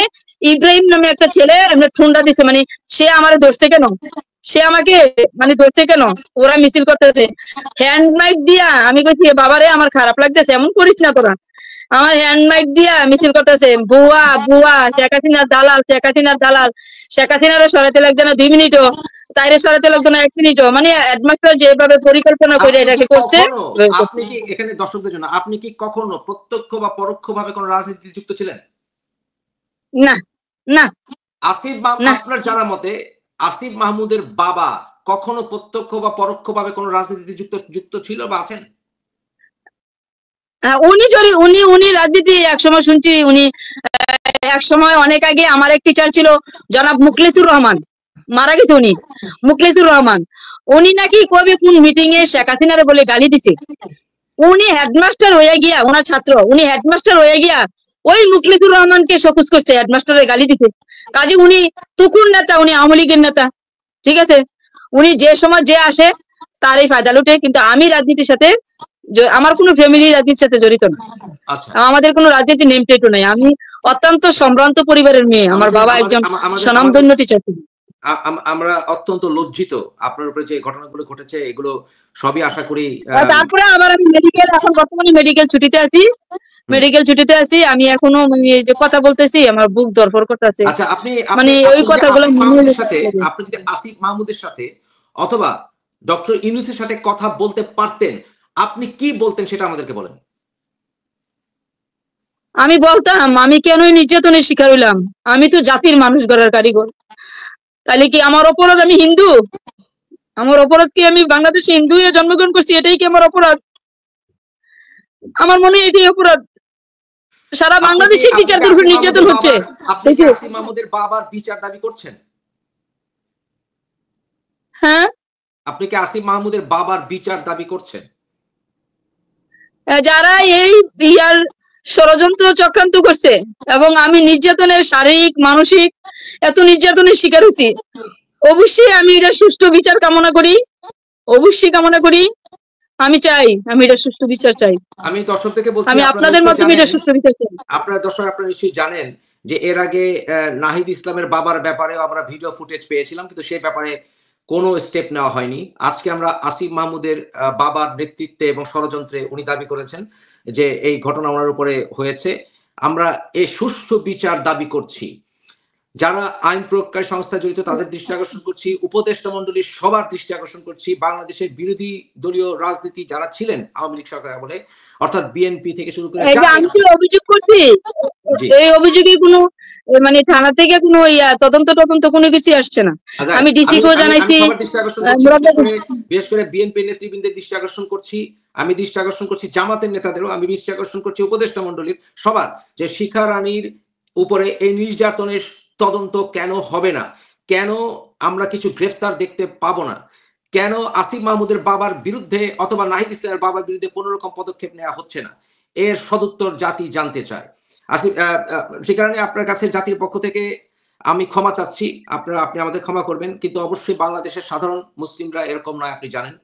ইব্রাহিম নামে একটা ছেলে ঠুন্ডা দিছে, মানে সে আমার ধরছে কেন, সে আমাকে মানে ধরছে কেন, ওরা মিছিল করতেছে হ্যান্ড মাইক দিয়া। আমি কইছি বাবারে আমার খারাপ লাগতেছে, এমন করিস না তোরা, আমার হ্যান্ড মাইক দিয়া মিছিল করতেছে বুয়া বুয়া শেখ হাসিনার দালাল, শেখ হাসিনার দালাল, শেখ হাসিনারে সরাতে লাগবে না 2 মিনিটও, তাইরে সরাতে লাগবে না 1 মিনিটও, মানে হেডমাস্টার যেভাবে পরিকল্পনা করে এটাকে করছে। আপনি কি এখানে দর্শকদের জন্য আপনি কি কখনো প্রত্যক্ষ বা পরোক্ষভাবে কোন রাজনীতিতে যুক্ত ছিলেন? না না। আসিফ আপনার জানার মতে আসিফ মাহমুদের বাবা কখনো প্রত্যক্ষ বা পরোক্ষভাবে কোন রাজনীতিতে যুক্ত ছিল বা আছেন? উনি রাজনীতি একসময় শুনছি, উনি একসময় অনেক আগে আমার এক টিচার ছিল জনাব মুখলেসুর রহমান, মারা গেছে উনি, মুখলেসুর রহমান, উনি নাকি কবে কোন মিটিং এ শেখ হাসিনারে বলে গালি দিছে, উনি হেডমাস্টার হয়ে গিয়া, ওনার ছাত্র, উনি হেডমাস্টার হয়ে গিয়া ওই মুখলেসুর রহমানকে সকুজ করছে, হেডমাস্টারের গালি দিছে। কাজে উনি তুকুর নেতা, উনি আওয়ামী লীগের নেতা, ঠিক আছে, উনি যে সময় যে আসে তারই ফায়দা লুটে। কিন্তু আমি রাজনীতির সাথে, আমার কোনো ফ্যামিলি রাজনীতির সাথে জড়িত না, আমাদের কোনো রাজনীতি নেম প্লেটও নাই, আমি অত্যন্ত সম্ভ্রান্ত পরিবারের মেয়ে, আমার বাবা একজন স্বনামধন্য টিচার ছিলেন। আমরা অত্যন্ত লজ্জিত আপনার উপরে যে ঘটনাগুলো ঘটেছে, এগুলো সবই আশা করি। তারপরে আবার আমি মেডিকেল, এখন বর্তমানে মেডিকেল ছুটিতে আছি, মেডিকেল ছুটিতে আছি আমি এখনো, এই যে কথা বলতেছি আমার বুক ধরফর করতেছে। আচ্ছা, আপনি মানে ওই কথাগুলো আপনি যদি আসিফ মাহমুদের সাথে অথবা ডক্টর ইউনূসের সাথে কথা বলতে পারতেন, আপনি কি বলতেন সেটা আমাদেরকে বলেন। আমি বলতাম আমি কেন নির্যাতনের শিকার হইলাম, আমি তো জাতির মানুষ গড়ার কারিগর, তাহলে কি আমার অপরাধ আমি হিন্দু, আমার অপরাধ কি আমি বাংলাদেশে হিন্দু হয়ে জন্মগ্রহণ করছি, এটাই কি আমার অপরাধ? আমার মনে হয় এটাই অপরাধ। সারা বাংলাদেশে টিচারদের উপর নির্যাতন হচ্ছে। আপনি কি আসিফ মাহমুদের বাবার বিচার দাবি করছেন? হ্যাঁ, আপনি কি আসিফ মাহমুদের বাবার বিচার দাবি করছেন? যারা এই ইয়ার ষড়যন্ত্র চক্রান্ত করছে, এবং আমি নির্যাতনের শারীরিক মানসিক এত নির্যাতনের শিকার হয়েছি, অবশ্যই আমি এটা সুষ্ঠু বিচার কামনা করি, অবশ্যই কামনা করি, আমি চাই, আমি এটা সুষ্ঠু বিচার চাই। আমি দর্শকদেরকে বলছি, আমি আপনাদের মাধ্যমে এটা সুষ্ঠু বিচার চাই। আপনারা দর্শক আপনারা নিশ্চয়ই জানেন যে এর আগে নাহিদ ইসলামের বাবার ব্যাপারে আমরা ভিডিও ফুটেজ পেয়েছিলাম, কিন্তু সেই ব্যাপারে কোনো স্টেপ নেওয়া হয়নি। আজকে আমরা আসিফ মাহমুদের বাবার নেতৃত্বে এবং ষড়যন্ত্রে উনি দাবি করেছেন যে এই ঘটনা ওনার উপরে হয়েছে। আমরা এই সুষ্ঠু বিচার দাবি করছি। যারা আইন প্রয়োগকারী সংস্থা জড়িত তাদের দৃষ্টি আকর্ষণ করছি, উপদেষ্টা মণ্ডলীর সবার দৃষ্টি আকর্ষণ করছি, বাংলাদেশের বিরোধী দলীয় রাজনীতি যারা ছিলেন আওয়ামী লীগ সরকার বলে, অর্থাৎ বিএনপি থেকে শুরু করে, আমি কি অভিযোগ করছি, এই অভিযোগের কোনো মানে থানা থেকে কোনো তদন্ত কোনো কিছু আসছে না। আমি ডিসি কেও জানাইছি, বিশেষ করে বিএনপি নেতৃবৃন্দের দৃষ্টি আকর্ষণ করছি, আমি দৃষ্টি আকর্ষণ করছি জামাতের নেতাদেরও, আমি দৃষ্টি আকর্ষণ করছি উপদেষ্টা মণ্ডলীর সবার, যে শিখা রানীর উপরে এই নির্যাতনের তদন্ত কেন হবে না, কেন আমরা কিছু গ্রেফতার দেখতে পাবো না, কেন আসিফ মাহমুদের বাবার বিরুদ্ধে অথবা নাহিদ ইসলামের বাবার বিরুদ্ধে কোন রকম পদক্ষেপ নেওয়া হচ্ছে না, এর সদুত্তর জাতি জানতে চায়। সে কারণে আপনার কাছে জাতির পক্ষ থেকে আমি ক্ষমা চাচ্ছি, আপনি আমাদের ক্ষমা করবেন, কিন্তু অবশ্যই বাংলাদেশের সাধারণ মুসলিমরা এরকম নয়, আপনি জানেন।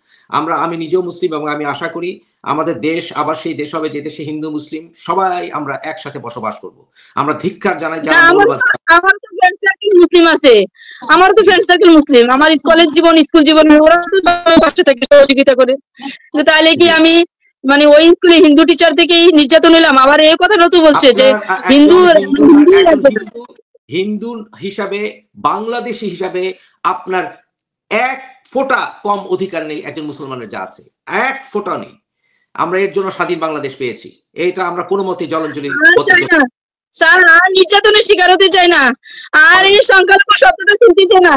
আমি নিজেও মুসলিম এবং আমি আশা করি আমাদের দেশ আবার সেই দেশ হবে যে দেশে হিন্দু মুসলিম সবাই আমরা একসাথে বসবাস করব। আমরা ধিক্কার জানাই যারা মৌলবাদী। আমার তো ফ্রেন্ড সার্কেল মুসলিম আছে, আমার তো ফ্রেন্ড সার্কেল মুসলিম, আমার কলেজ জীবন স্কুল জীবন ওরা তো পাশে থেকে সহযোগিতা করে, তাহলে কি আমি মানে ওই স্কুলে হিন্দু টিচার থেকেই নির্যাতন হইলাম? আবার এই কথাটা তো বলছে যে হিন্দু হিসাবে, বাংলাদেশি হিসাবে আপনার এক ফোঁটা কম অধিকার নেই একজন মুসলমানের যা আছে, এক ফোঁটা নেই। আমরা এর জন্য স্বাধীন বাংলাদেশ পেয়েছি, এটা আমরা কোনো মতে জলাঞ্জলি স্যার, আর নির্যাতনের শিকার হতে চাই না, আর এই সংখ্যালঘু শব্দটা শুনতে চাই না।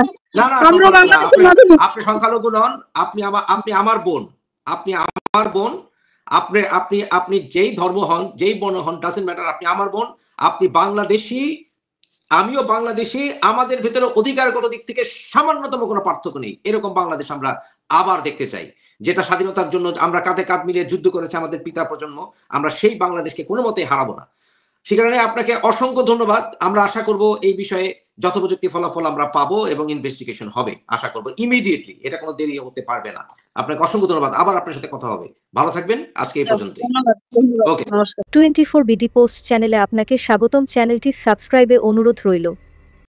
আপনি সংখ্যালঘু নন, আপনি আমার বোন, আপনি আমার বোন, আপনি যেই ধর্ম হন, যেই বর্ণ হন, ডাজন্ট ম্যাটার, আপনি আমার বোন, আপনি বাংলাদেশি, আমিও বাংলাদেশি, আমাদের ভেতরে অধিকারগত দিক থেকে সামান্যতম কোনো পার্থক্য নেই। এরকম বাংলাদেশ আমরা আবার দেখতে চাই, যেটা স্বাধীনতার জন্য আমরা কাঁধে কাঁধ মিলিয়ে যুদ্ধ করেছে আমাদের পিতা প্রজন্ম। আমরা সেই বাংলাদেশকে কোনো মতেই হারাবো না। শিখা রানী, আপনাকে অসংখ্য ধন্যবাদ। আমরা আশা করব এই বিষয়ে যথোপযুক্ত ফলাফল আমরা পাবো এবং ইনভেস্টিগেশন হবে, আশা করব ইমিডিয়েটলি। এটা কোনো দেরি হতে পারবে না। আপনাকে অসংখ্য ধন্যবাদ। আবার আপনার সাথে কথা হবে। ভালো থাকবেন। আজকে এই পর্যন্তই। ধন্যবাদ, ওকে। নমস্কার। 24 বিডি পোস্ট চ্যানেলে আপনাকে স্বাগতম। চ্যানেলটি সাবস্ক্রাইবে অনুরোধ রইল।